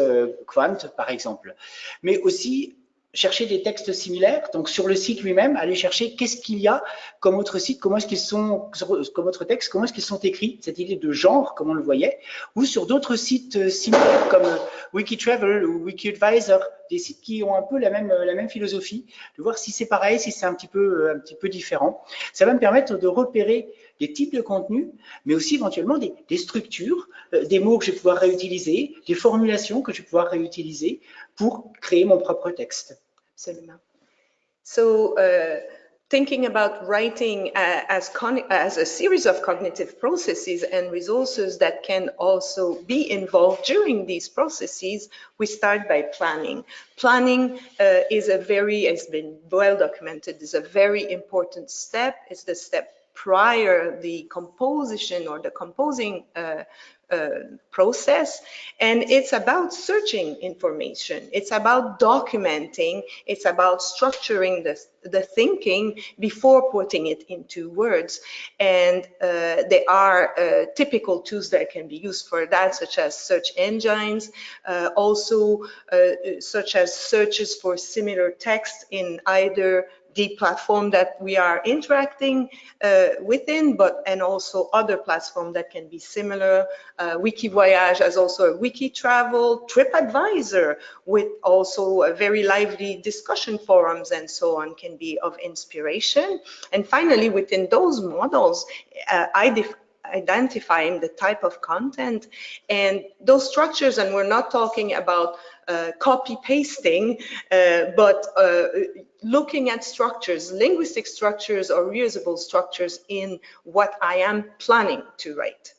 Quant par exemple. Mais aussi chercher des textes similaires, donc sur le site lui-même, aller chercher qu'est-ce qu'il y a comme autre site, comment est-ce qu'ils sont, comme autre texte, comment est-ce qu'ils sont écrits, cette idée de genre, comme on le voyait, ou sur d'autres sites similaires comme Wikitravel ou WikiAdvisor, des sites qui ont un peu la même philosophie, de voir si c'est pareil, si c'est un petit peu différent. Ça va me permettre de repérer des types de contenus, mais aussi éventuellement des structures, des mots que je vais pouvoir réutiliser, des formulations que je vais pouvoir réutiliser pour créer mon propre texte. Absolument. So, thinking about writing as a series of cognitive processes and resources that can also be involved during these processes, we start by planning. Planning has been well documented, is a very important step. It's the step prior the composition or the composing process, and it's about searching information, it's about documenting, it's about structuring the thinking before putting it into words. And there are typical tools that can be used for that, such as search engines, also such as searches for similar text in either the platform that we are interacting within, and also other platforms that can be similar. Wikivoyage has also a Wikitravel, TripAdvisor with also a very lively discussion forums and so on can be of inspiration. And finally, within those models, identifying the type of content and those structures, and we're not talking about copy pasting, but looking at structures, linguistic structures or reusable structures in what I am planning to write.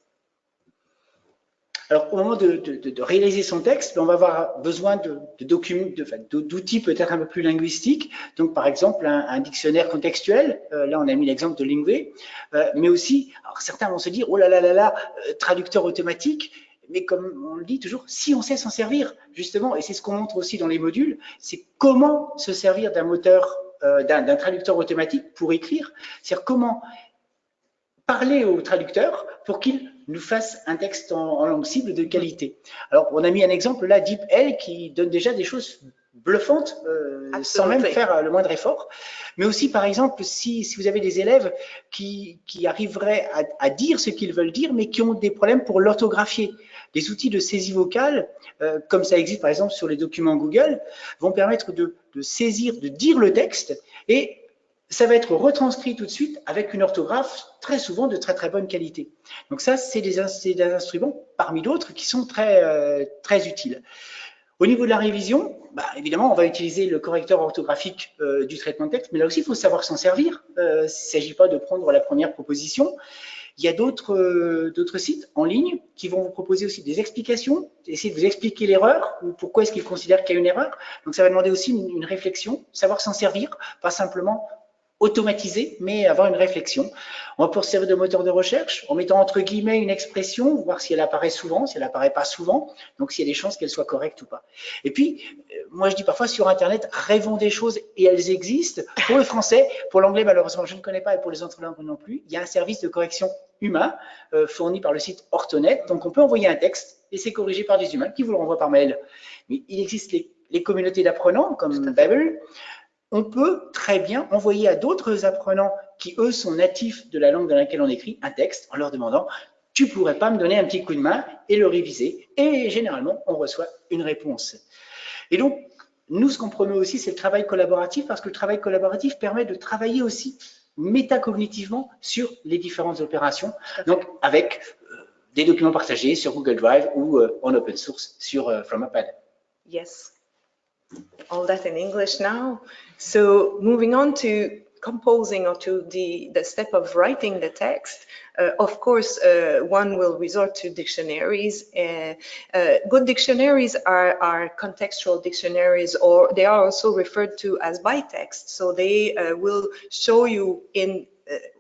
Alors, au moment de réaliser son texte, on va avoir besoin d'outils peut-être un peu plus linguistiques. Donc, par exemple, un dictionnaire contextuel. Là, on a mis l'exemple de Lingway. Mais aussi, alors certains vont se dire, oh là là là là, traducteur automatique. Mais comme on le dit toujours, si on sait s'en servir, justement, et c'est ce qu'on montre aussi dans les modules, c'est comment se servir d'un moteur, d'un traducteur automatique pour écrire. C'est-à-dire comment parler au traducteur pour qu'il nous fasse un texte en langue cible de qualité. Alors, on a mis un exemple là, DeepL, qui donne déjà des choses bluffantes, sans même faire le moindre effort. Mais aussi, par exemple, si vous avez des élèves qui arriveraient à dire ce qu'ils veulent dire, mais qui ont des problèmes pour l'orthographier. Des outils de saisie vocale, comme ça existe par exemple sur les documents Google, vont permettre de saisir, de dire le texte, et ça va être retranscrit tout de suite avec une orthographe très souvent de très très bonne qualité. Donc ça, c'est des instruments parmi d'autres qui sont très utiles. Au niveau de la révision, évidemment, on va utiliser le correcteur orthographique du traitement de texte, mais là aussi, il faut savoir s'en servir. Il ne s'agit pas de prendre la première proposition. Il y a d'autres sites en ligne qui vont vous proposer aussi des explications, essayer de vous expliquer l'erreur ou pourquoi est-ce qu'ils considèrent qu'il y a une erreur. Donc ça va demander aussi une réflexion, savoir s'en servir, pas simplement automatiser, mais avoir une réflexion. On va pouvoir se servir de moteur de recherche en mettant entre guillemets une expression, voir si elle apparaît souvent, si elle apparaît pas souvent, donc s'il y a des chances qu'elle soit correcte ou pas. Et puis, moi je dis parfois sur Internet, rêvons des choses et elles existent. Pour le français, pour l'anglais malheureusement je ne connais pas et pour les autres langues non plus, il y a un service de correction humain fourni par le site Orthonet, donc on peut envoyer un texte et c'est corrigé par des humains qui vous le renvoient par mail. Mais il existe les communautés d'apprenants comme Babel. On peut très bien envoyer à d'autres apprenants qui, eux, sont natifs de la langue dans laquelle on écrit un texte en leur demandant « tu pourrais pas me donner un petit coup de main et le réviser ?» Et généralement, on reçoit une réponse. Et donc, nous, ce qu'on promeut aussi, c'est le travail collaboratif parce que le travail collaboratif permet de travailler aussi métacognitivement sur les différentes opérations, donc avec des documents partagés sur Google Drive ou en open source sur Fromapad. Yes. All that in English now. So moving on to composing or to the step of writing the text, of course, one will resort to dictionaries. Good dictionaries are contextual dictionaries, or they are also referred to as by text. So they will show you in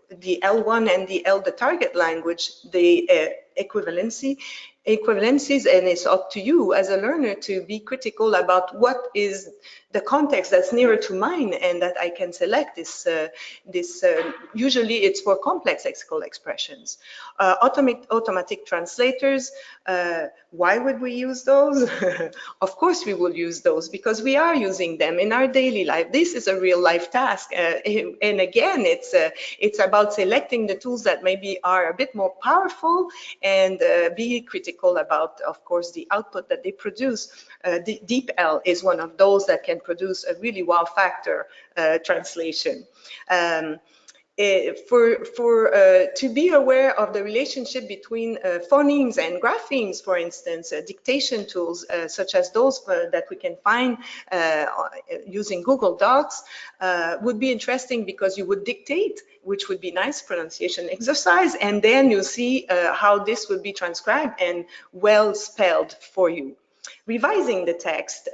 the L1 and the target language, the equivalencies, and it's up to you as a learner to be critical about what is the context that's nearer to mine and that I can select this. Usually it's for complex lexical expressions. Automatic translators, why would we use those? Of course we will use those because we are using them in our daily life. This is a real life task. And again, it's about selecting the tools that maybe are a bit more powerful and be critical about, of course, the output that they produce. DeepL is one of those that can produce a really wow factor translation. To be aware of the relationship between phonemes and graphemes, for instance, dictation tools such as those that we can find using Google Docs would be interesting because you would dictate, which would be nice pronunciation exercise, and then you see how this would be transcribed and well spelled for you. Revising the text,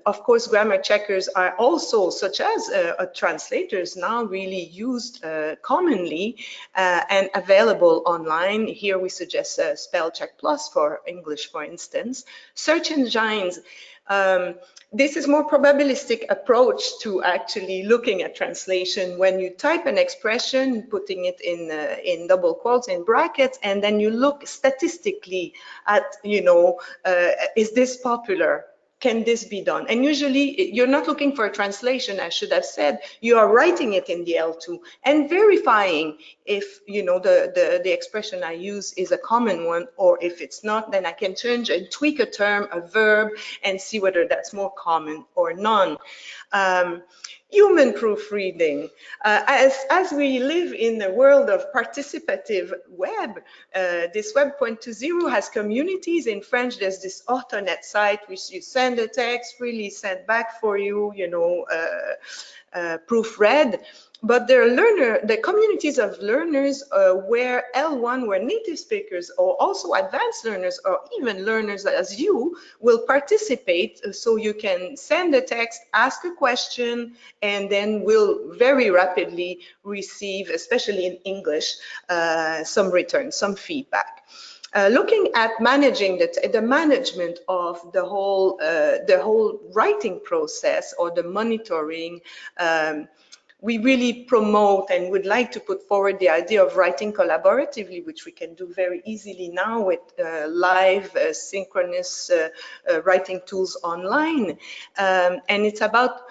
of course, grammar checkers are also, such as translators, now really used commonly and available online. Here we suggest Spell Check Plus for English, for instance. Search engines. This is more probabilistic approach to actually looking at translation. When you type an expression, putting it in double quotes, in brackets, and then you look statistically at, is this popular? Can this be done? And usually you're not looking for a translation, I should have said. You are writing it in the L2 and verifying if, the expression I use is a common one, or if it's not, then I can change and tweak a term, a verb, and see whether that's more common or none. Human proofreading. As we live in the world of participative web, this Web 2.0 has communities. In French, there's this Autonet site, which you send a text, freely sent back for you, proofread. But there are the communities of learners where L1, where native speakers or also advanced learners or even learners as you will participate. So you can send a text, ask a question, and then will very rapidly receive, especially in English, some return, some feedback. Looking at managing the management of the whole writing process or the monitoring, we really promote and would like to put forward the idea of writing collaboratively, which we can do very easily now with live synchronous writing tools online. And it's about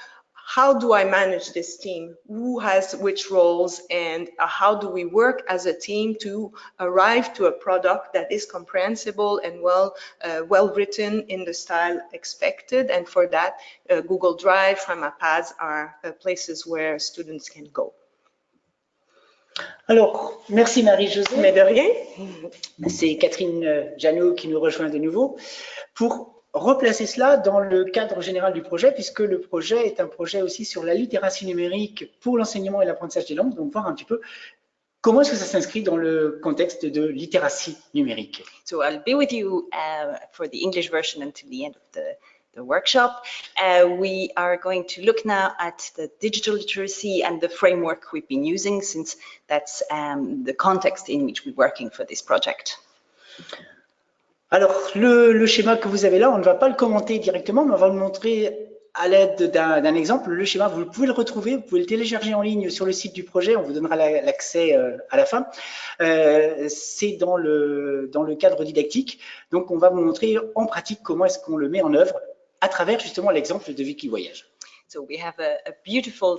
how do I manage this team? Who has which roles, and how do we work as a team to arrive to a product that is comprehensible and well written in the style expected? And for that, Google Drive, Framapads are places where students can go. Alors, merci Marie-Josée. Mais de rien. C'est Catherine Janot qui nous rejoint de nouveau pour replacer cela dans le cadre général du projet, puisque le projet est un projet aussi sur la littératie numérique pour l'enseignement et l'apprentissage des langues. Donc, voir un petit peu comment est-ce que ça s'inscrit dans le contexte de littératie numérique. So I'll be with you for the English version until the end of the workshop. We are going to look now at the digital literacy and the framework we've been using, since that's the context in which we're working for this project. Alors, le schéma que vous avez là, on ne va pas le commenter directement, mais on va le montrer à l'aide d'un exemple. Le schéma, vous pouvez le retrouver, vous pouvez le télécharger en ligne sur le site du projet, on vous donnera l'accès à la fin. C'est dans le cadre didactique. Donc, on va vous montrer en pratique comment est-ce qu'on le met en œuvre à travers justement l'exemple de Wikivoyage. So we have a beautiful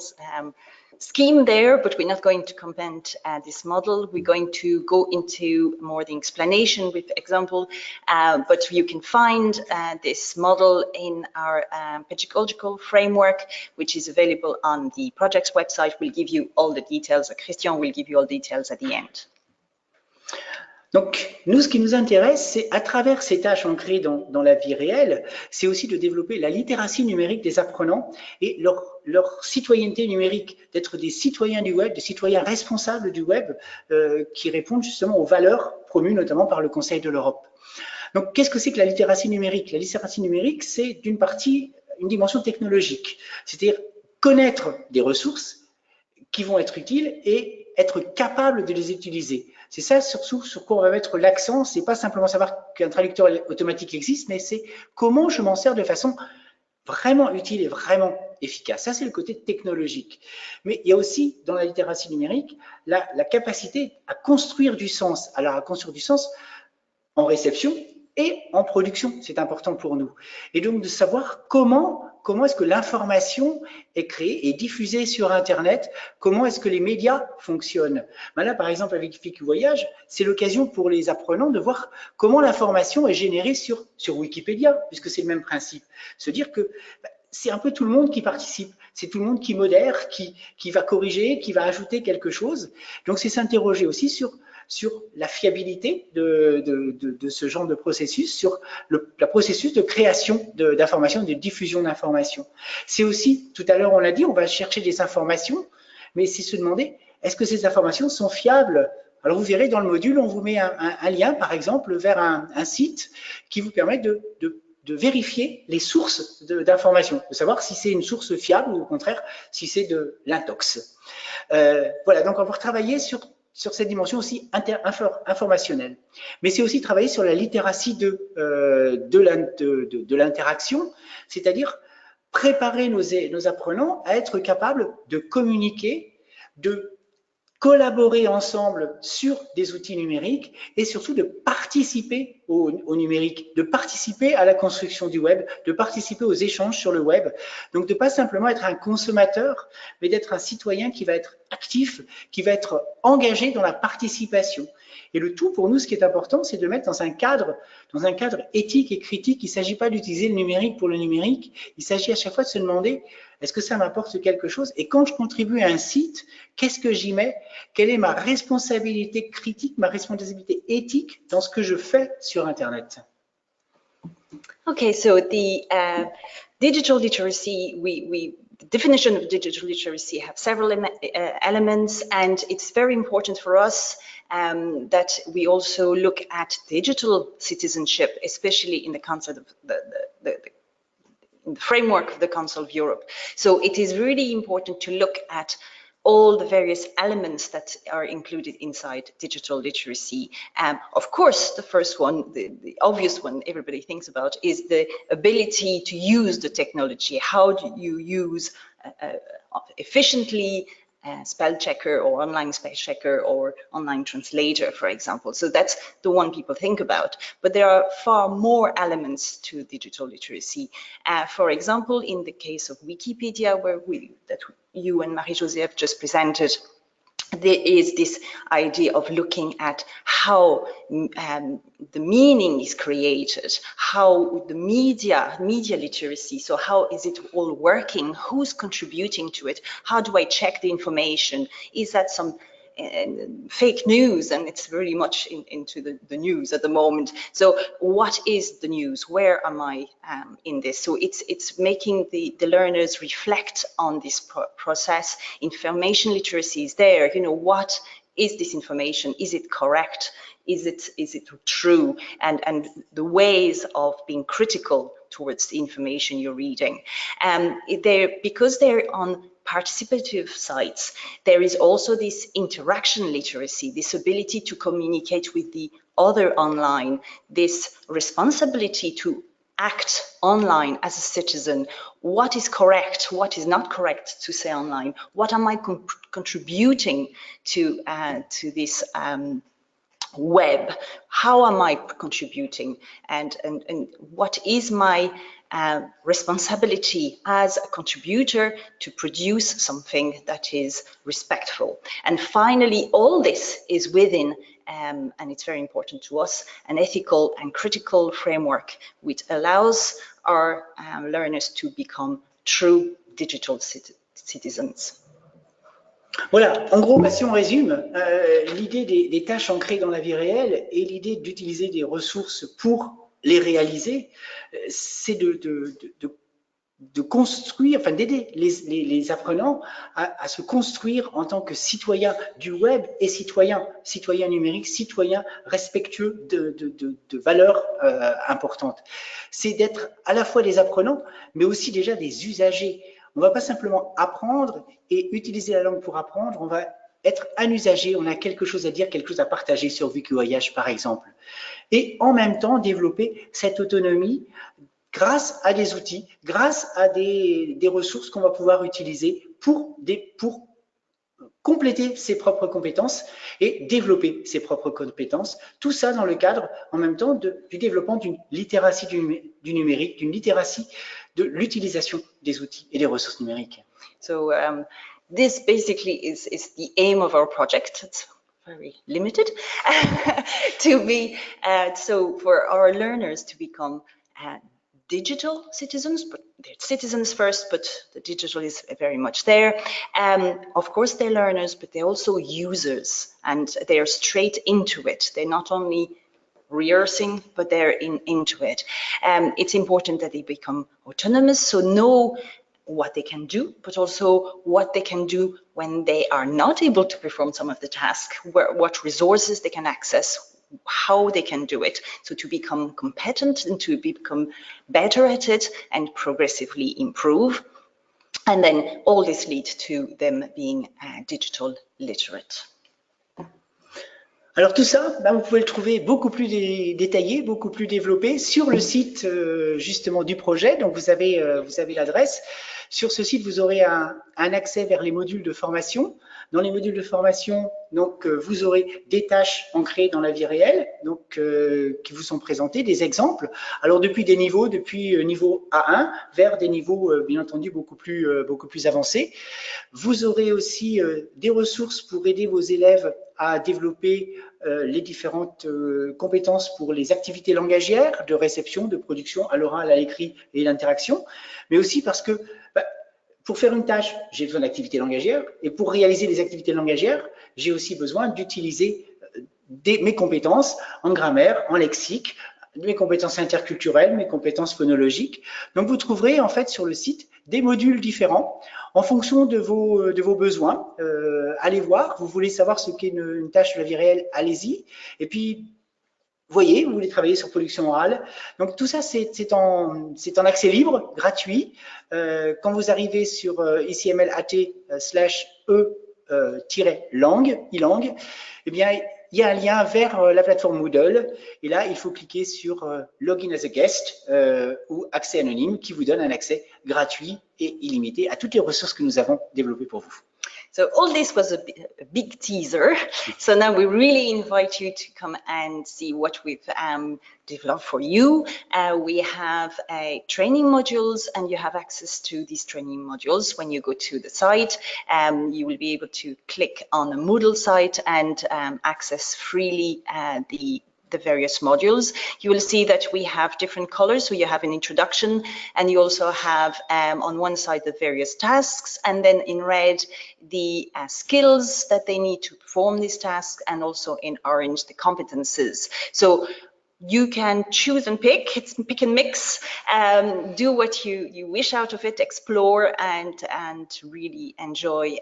scheme there, but we're not going to comment this model. We're going to go into more the explanation with example, but you can find this model in our pedagogical framework, which is available on the project's website. We'll give you all the details. Christian will give you all details at the end. Donc, nous, ce qui nous intéresse, c'est à travers ces tâches ancrées dans la vie réelle, c'est aussi de développer la littératie numérique des apprenants et leur citoyenneté numérique, d'être des citoyens du web, des citoyens responsables du web, qui répondent justement aux valeurs promues notamment par le Conseil de l'Europe. Donc, qu'est-ce que c'est que la littératie numérique? La littératie numérique, c'est d'une partie une dimension technologique, c'est-à-dire connaître des ressources qui vont être utiles et être capable de les utiliser. C'est ça surtout sur quoi on va mettre l'accent. C'est pas simplement savoir qu'un traducteur automatique existe, mais c'est comment je m'en sers de façon vraiment utile et vraiment efficace. Ça, c'est le côté technologique. Mais il y a aussi, dans la littératie numérique, la capacité à construire du sens. Alors, à construire du sens en réception et en production, c'est important pour nous. Et donc, de savoir comment est-ce que l'information est créée et diffusée sur Internet, comment est-ce que les médias fonctionnent. Ben là, par exemple, avec FIQ Voyage, c'est l'occasion pour les apprenants de voir comment l'information est générée sur Wikipédia, puisque c'est le même principe. Se dire que c'est un peu tout le monde qui participe, c'est tout le monde qui modère, qui va corriger, qui va ajouter quelque chose. Donc, c'est s'interroger aussi sur la fiabilité de ce genre de processus, sur le processus de création d'informations, de diffusion d'informations. C'est aussi, tout à l'heure on l'a dit, on va chercher des informations, mais c'est se demander, est-ce que ces informations sont fiables? Alors vous verrez dans le module, on vous met un lien, par exemple, vers un site qui vous permet de vérifier les sources d'informations, de savoir si c'est une source fiable ou au contraire si c'est de l'intox. Voilà, donc on va retravailler sur cette dimension aussi informationnelle. Mais c'est aussi travailler sur la littératie de l'interaction, c'est-à-dire préparer nos apprenants à être capables de communiquer, de collaborer ensemble sur des outils numériques et surtout de participer au numérique, de participer à la construction du web, de participer aux échanges sur le web. Donc de pas simplement être un consommateur, mais d'être un citoyen qui va être actif, qui va être engagé dans la participation. Et le tout pour nous, ce qui est important, c'est de mettre dans un cadre éthique et critique. Il ne s'agit pas d'utiliser le numérique pour le numérique, il s'agit à chaque fois de se demander est-ce que ça m'apporte quelque chose? Et quand je contribue à un site, qu'est-ce que j'y mets? Quelle est ma responsabilité critique, ma responsabilité éthique dans ce que je fais sur Internet? Okay, so the digital literacy, the definition of digital literacy have several elements, and it's very important for us that we also look at digital citizenship, especially in the concept of the framework of the Council of Europe. So it is really important to look at all the various elements that are included inside digital literacy. Of course, the first one, the obvious one everybody thinks about, is the ability to use the technology. How do you use efficiently spell checker or online spell checker or online translator, for example. So that's the one people think about. But there are far more elements to digital literacy. For example, in the case of Wikipedia, that you and Marie-Josée have just presented, there is this idea of looking at how the meaning is created, how the media literacy, so how is it all working, who's contributing to it, how do I check the information, is that some fake news, and it's very much into the news at the moment. So what is the news? Where am I in this? So it's making the learners reflect on this process. Information literacy is there. You know, what is this information? Is it correct? Is it true? And the ways of being critical towards the information you're reading. Because they're on participative sites, there is also this interaction literacy, this ability to communicate with the other online, this responsibility to act online as a citizen. What is correct? What is not correct to say online? What am I contributing to this web? How am I contributing? And what is my responsibility as a contributor to produce something that is respectful? And finally, all this is within, and it's very important to us, an ethical and critical framework which allows our learners to become true digital citizens. Voilà, en gros, si on résume, l'idée des tâches ancrées dans la vie réelle et l'idée d'utiliser des ressources pour les réaliser, c'est de construire, enfin d'aider les apprenants à se construire en tant que citoyens du web et citoyens numériques, citoyens respectueux de valeurs importantes. C'est d'être à la fois des apprenants, mais aussi déjà des usagers. On ne va pas simplement apprendre et utiliser la langue pour apprendre, on va être un usager, on a quelque chose à dire, quelque chose à partager sur Wikioyage par exemple. Et en même temps développer cette autonomie grâce à des outils, grâce à des ressources qu'on va pouvoir utiliser pour compléter ses propres compétences et développer ses propres compétences. Tout ça dans le cadre, en même temps, du développement d'une littératie du numérique, d'une littératie de l'utilisation des outils et des ressources numériques. So this basically is the aim of our project. It's very limited to be so for our learners to become digital citizens, but they're citizens first, but the digital is very much there. Of course, they're learners, but they're also users, and they are straight into it. They're not only rehearsing, but they're into it. It's important that they become autonomous, so know what they can do, but also what they can do when they are not able to perform some of the tasks, what resources they can access, how they can do it, so to become competent and to become better at it and progressively improve. And then all this leads to them being digital literate. Alors tout ça, vous pouvez le trouver beaucoup plus détaillé, beaucoup plus développé sur le site justement du projet. Donc vous avez l'adresse. Sur ce site, vous aurez un accès vers les modules de formation. Dans les modules de formation, donc vous aurez des tâches ancrées dans la vie réelle, donc qui vous sont présentées, des exemples. Alors depuis niveau A1 vers des niveaux bien entendu beaucoup plus avancés. Vous aurez aussi des ressources pour aider vos élèves à développer les différentes compétences pour les activités langagières de réception, de production à l'oral, à l'écrit et l'interaction, mais aussi parce que pour faire une tâche, j'ai besoin d'activités langagières et pour réaliser les activités langagières, j'ai aussi besoin d'utiliser mes compétences en grammaire, en lexique, mes compétences interculturelles, mes compétences phonologiques. Donc vous trouverez en fait sur le site des modules différents en fonction de vos besoins. Allez voir, vous voulez savoir ce qu'est une tâche de la vie réelle, allez-y. Et puis, voyez, vous voulez travailler sur production orale. Donc tout ça, c'est en accès libre, gratuit. Quand vous arrivez sur icmlat/e-langue, eh bien, il y a un lien vers la plateforme Moodle. Et là, il faut cliquer sur Login as a guest ou accès anonyme qui vous donne un accès gratuit et illimité à toutes les ressources que nous avons développées pour vous. So all this was a big teaser. So now we really invite you to come and see what we've developed for you. We have training modules, and you have access to these training modules. When you go to the site, you will be able to click on the Moodle site and access freely the various modules. You will see that we have different colors. So you have an introduction, and you also have on one side the various tasks, and then in red the skills that they need to perform these tasks, and also in orange the competences. So you can choose and pick. It's pick and mix. Do what you wish out of it. Explore and really enjoy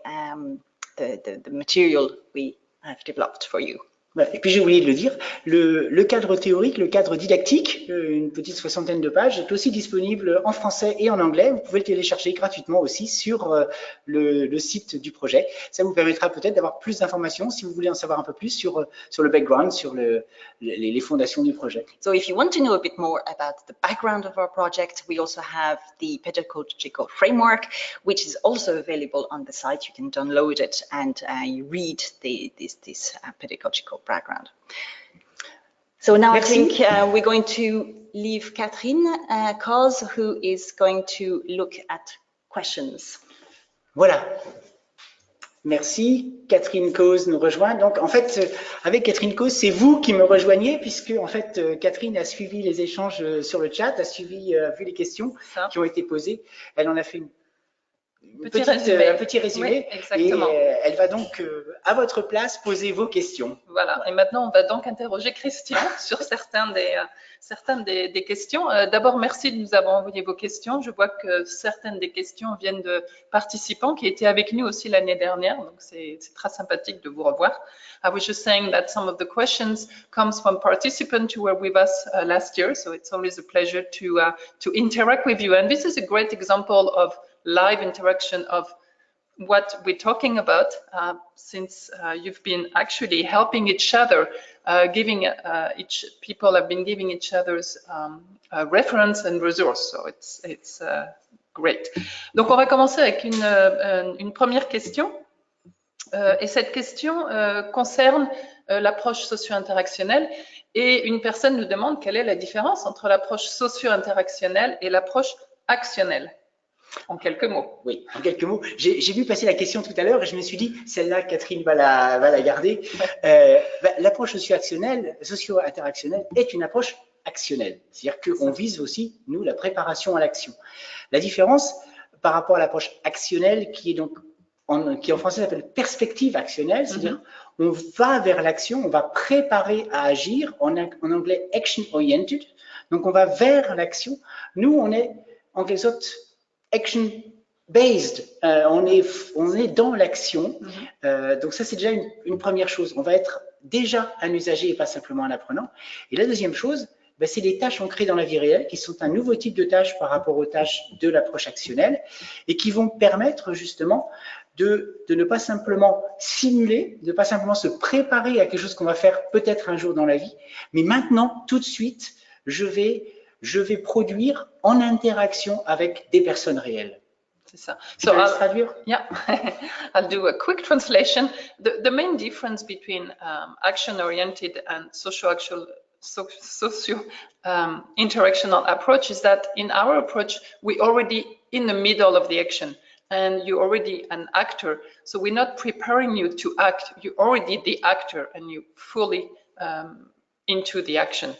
the material we have developed for you. Et puis j'ai oublié de le dire, le cadre théorique, le cadre didactique, une petite 60aine de pages, est aussi disponible en français et en anglais. Vous pouvez le télécharger gratuitement aussi sur le site du projet. Ça vous permettra peut-être d'avoir plus d'informations si vous voulez en savoir un peu plus sur le background, sur les fondations du projet. So if you want to know a bit more about the background of our project, we also have the pedagogical framework, which is also available on the site. You can download it and you read this pedagogical background. So now I think we're going to leave Catherine Cause, who is going to look at questions. Voilà. Merci. Catherine Cause nous rejoint. Donc, en fait, avec Catherine Cause, c'est vous qui me rejoignez, puisque, en fait, Catherine a suivi les échanges sur le chat, a vu les questions qui ont été posées. Elle en a fait un petit résumé. Oui, exactement. Et elle va donc, à votre place, poser vos questions. Voilà, et maintenant on va donc interroger Christian sur certaines des questions. D'abord, merci de nous avoir envoyé vos questions. Je vois que certaines des questions viennent de participants qui étaient avec nous aussi l'année dernière, donc c'est très sympathique de vous revoir. I was just saying that some of the questions comes from participants who were with us last year, so it's always a pleasure to interact with you. And this is a great example of live interaction of what we're talking about, since you've been actually helping each other, people have been giving each other's reference and resource, so it's great. Donc on va commencer avec une première question, et cette question concerne l'approche socio-interactionnelle, et une personne nous demande quelle est la différence entre l'approche socio-interactionnelle et l'approche actionnelle. En quelques mots. Oui, en quelques mots. J'ai vu passer la question tout à l'heure et je me suis dit, celle-là, Catherine va la garder. L'approche socio-interactionnelle est une approche actionnelle. C'est-à-dire qu'on vise aussi, nous, la préparation à l'action. La différence par rapport à l'approche actionnelle, qui en français s'appelle perspective actionnelle, c'est-à-dire on va vers l'action, on va préparer à agir, en anglais action-oriented, donc on va vers l'action. Nous, on est en quelque sorte action-based, on est dans l'action, donc ça c'est déjà une première chose, on va être déjà un usager et pas simplement un apprenant. Et la deuxième chose, c'est les tâches ancrées dans la vie réelle, qui sont un nouveau type de tâches par rapport aux tâches de l'approche actionnelle, et qui vont permettre justement de ne pas simplement simuler, de ne pas simplement se préparer à quelque chose qu'on va faire peut-être un jour dans la vie, mais maintenant, tout de suite, je vais produire en interaction avec des personnes réelles. C'est ça. So I'll traduire. Yeah, I'll do a quick translation. The main difference between action-oriented and socio-interactional approach is that in our approach, we're already in the middle of the action. And you're already an actor, so we're not preparing you to act. You're already the actor, and you're fully into the action.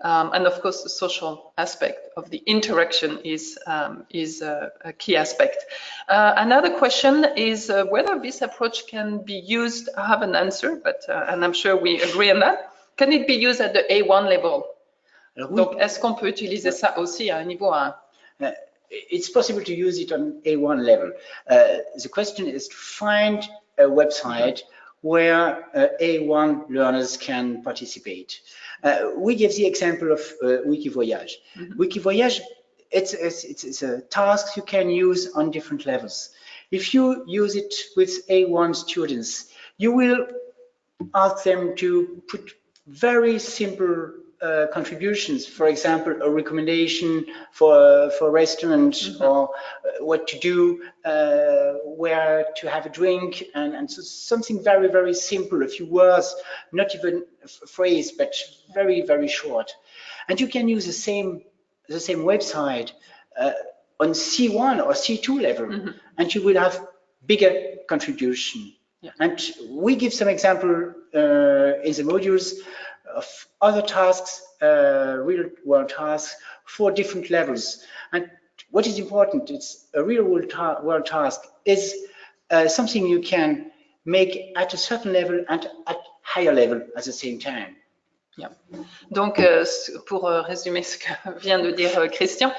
And of course, the social aspect of the interaction is a key aspect. Another question is whether this approach can be used. I have an answer, but and I'm sure we agree on that. Can it be used at the A1 level? Alors, oui. Donc, est-ce qu'on peut utiliser ça aussi à un niveau 1? It's possible to use it on A1 level. The question is to find a website where A1 learners can participate. We give the example of Wikivoyage. Wikivoyage, it's a task you can use on different levels. If you use it with A1 students, you will ask them to put very simple contributions, for example, a recommendation for a restaurant, or what to do, where to have a drink, and so something very, very simple, a few words, not even a phrase, but very, very short. And you can use the same website on C1 or C2 level, and you will have bigger contribution. Yeah. And we give some example in the modules of other tasks, real world tasks for different levels. And what is important, it's a real world task is something you can make at a certain level and at higher level at the same time. Yeah. Donc, pour résumer ce que vient de dire Christian,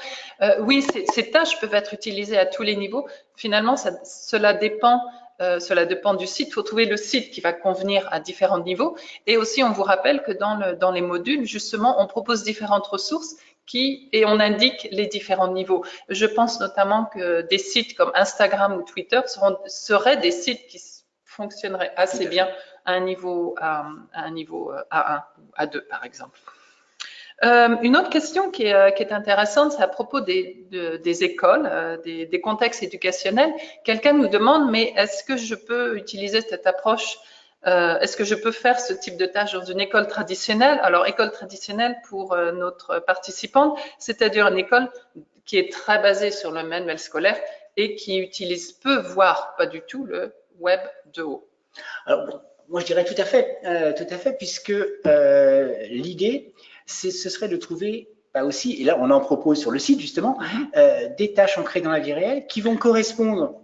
oui, ces tâches peuvent être utilisées à tous les niveaux. Finalement, cela dépend du site. Il faut trouver le site qui va convenir à différents niveaux. Et aussi, on vous rappelle que dans les modules, justement, on propose différentes ressources et on indique les différents niveaux. Je pense notamment que des sites comme Instagram ou Twitter seraient des sites qui fonctionneraient assez bien à un niveau A1 ou A2, par exemple. Une autre question qui est intéressante, c'est à propos des écoles, des contextes éducationnels. Quelqu'un nous demande, mais est-ce que je peux utiliser cette approche, est-ce que je peux faire ce type de tâche dans une école traditionnelle? Alors, école traditionnelle pour notre participante, c'est-à-dire une école qui est très basée sur le manuel scolaire et qui utilise peu, voire pas du tout, le web de haut. Alors, moi, je dirais tout à fait, puisque l'idée, ce serait de trouver aussi, et là on en propose sur le site justement, des tâches ancrées dans la vie réelle qui vont correspondre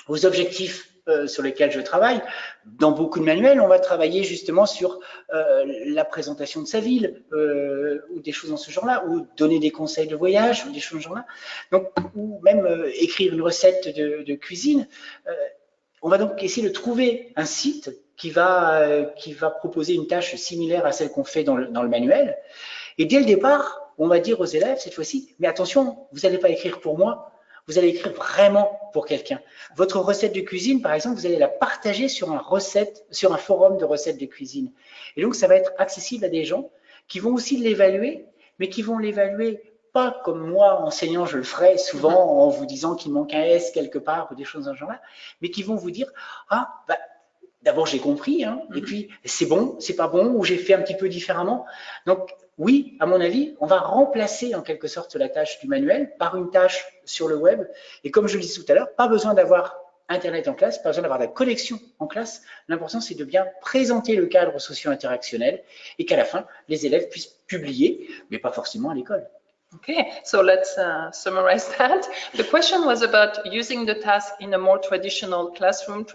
aux objectifs sur lesquels je travaille. Dans beaucoup de manuels, on va travailler justement sur la présentation de sa ville ou des choses dans ce genre-là, ou donner des conseils de voyage ou des choses dans ce genre-là. Donc, ou même écrire une recette de cuisine. On va donc essayer de trouver un site qui va proposer une tâche similaire à celle qu'on fait dans le manuel. Et dès le départ, on va dire aux élèves cette fois-ci, mais attention, vous n'allez pas écrire pour moi, vous allez écrire vraiment pour quelqu'un. Votre recette de cuisine, par exemple, vous allez la partager sur un forum de recettes de cuisine. Et donc, ça va être accessible à des gens qui vont aussi l'évaluer, mais qui vont l'évaluer pas comme moi, enseignant, je le ferai souvent en vous disant qu'il manque un S quelque part ou des choses dans ce genre-là, mais qui vont vous dire, ah, bah, d'abord j'ai compris, hein, et puis c'est bon, c'est pas bon, ou j'ai fait un petit peu différemment. Donc, oui, à mon avis, on va remplacer en quelque sorte la tâche du manuel par une tâche sur le web. Et comme je le disais tout à l'heure, pas besoin d'avoir Internet en classe, pas besoin d'avoir de la connexion en classe. L'important, c'est de bien présenter le cadre socio-interactionnel et qu'à la fin, les élèves puissent publier, mais pas forcément à l'école. Okay, so let's summarize that. The question was about using the task in a more traditional classroom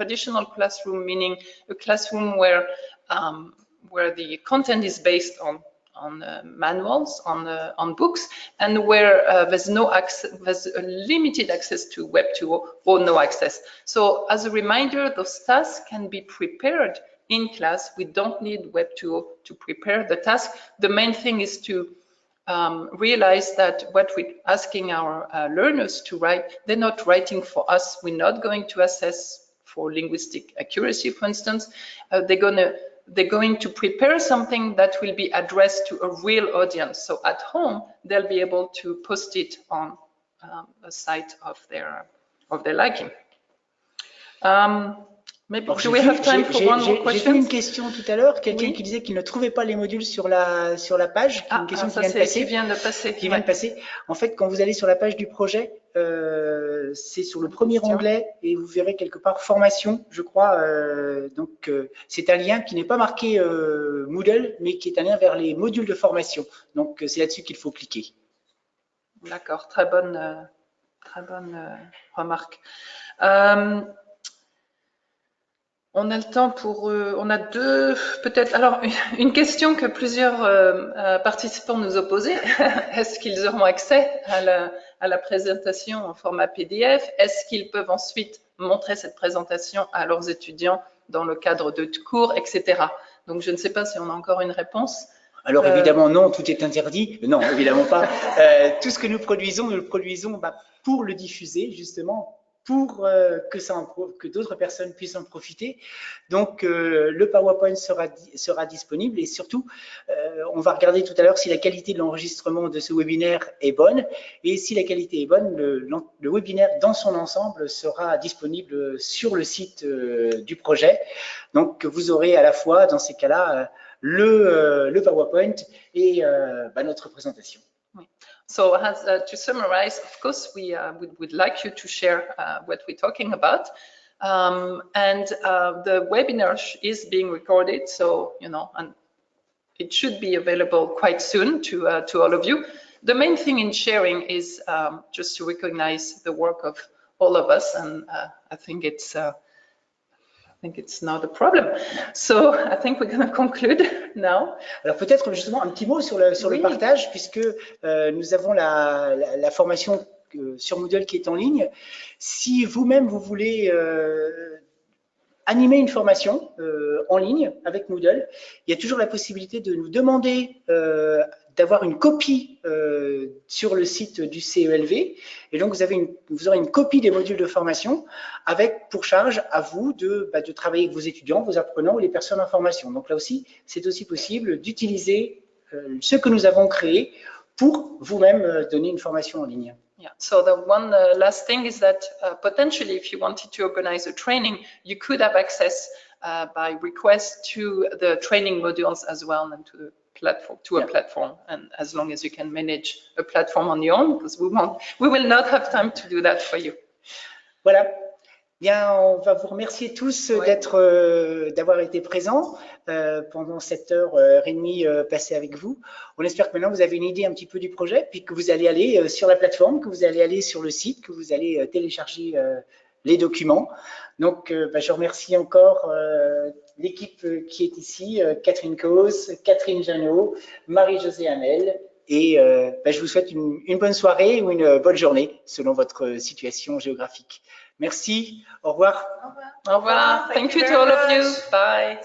meaning a classroom where the content is based on manuals, on books, and where there's a limited access to Web 2.0 or no access. So as a reminder, those tasks can be prepared in class. We don't need Web 2.0 to prepare the task. The main thing is to realize that what we're asking our learners to write, they're not writing for us. We're not going to assess for linguistic accuracy, for instance. They're going to prepare something that will be addressed to a real audience. So at home, they'll be able to post it on a site of their liking. Maybe, do we have time for one more question? J'ai vu une question tout à l'heure, quelqu'un qui disait qu'il ne trouvait pas les modules sur la page. Une question qui vient de passer. En fait, quand vous allez sur la page du projet, c'est sur le premier onglet et vous verrez quelque part formation, je crois. Donc, c'est un lien qui n'est pas marqué Moodle, mais qui est un lien vers les modules de formation. Donc, c'est là-dessus qu'il faut cliquer. D'accord, très bonne remarque. On a le temps pour, on a deux, peut-être, alors une question que plusieurs participants nous ont posée. Est-ce qu'ils auront accès à la présentation en format PDF? Est-ce qu'ils peuvent ensuite montrer cette présentation à leurs étudiants dans le cadre de cours, etc. Donc, je ne sais pas si on a encore une réponse. Alors, évidemment, non, tout est interdit. Non, évidemment pas. Tout ce que nous le produisons pour le diffuser, justement, pour que d'autres personnes puissent en profiter. Donc, le PowerPoint sera disponible et surtout, on va regarder tout à l'heure si la qualité de l'enregistrement de ce webinaire est bonne. Et si la qualité est bonne, le webinaire dans son ensemble sera disponible sur le site du projet. Donc, vous aurez à la fois, dans ces cas-là, le PowerPoint et notre présentation. So to summarize, of course, we would like you to share what we're talking about. And the webinar is being recorded, so, you know, and it should be available quite soon to all of you. The main thing in sharing is just to recognize the work of all of us, and I think it's not a problem. So I think we're going to conclude now. Alors peut-être justement un petit mot sur le partage, puisque nous avons la formation sur Moodle qui est en ligne. Si vous-même vous voulez animer une formation en ligne avec Moodle, il y a toujours la possibilité de nous demander d'avoir une copie sur le site du CELV. Et donc, vous aurez une copie des modules de formation avec pour charge à vous de travailler avec vos étudiants, vos apprenants ou les personnes en formation. Donc là aussi, c'est aussi possible d'utiliser ce que nous avons créé pour vous-même donner une formation en ligne. Yeah, so the one last thing is that potentially if you wanted to organize a training, you could have access by request to the training modules as well and to the platform, a platform, and as long as you can manage a platform on your own, because we will not have time to do that for you. Voilà. Bien, on va vous remercier tous d'avoir été présents pendant cette heure et demie passée avec vous. On espère que maintenant vous avez une idée un petit peu du projet, puis que vous allez aller sur la plateforme, que vous allez aller sur le site, que vous allez télécharger les documents. Donc, je remercie encore l'équipe qui est ici, Catherine Cause, Catherine Jeannot, Marie-Josée Hamel, et je vous souhaite une bonne soirée ou une bonne journée selon votre situation géographique. Merci, au revoir. Au revoir. Thank you to all of you. Bye.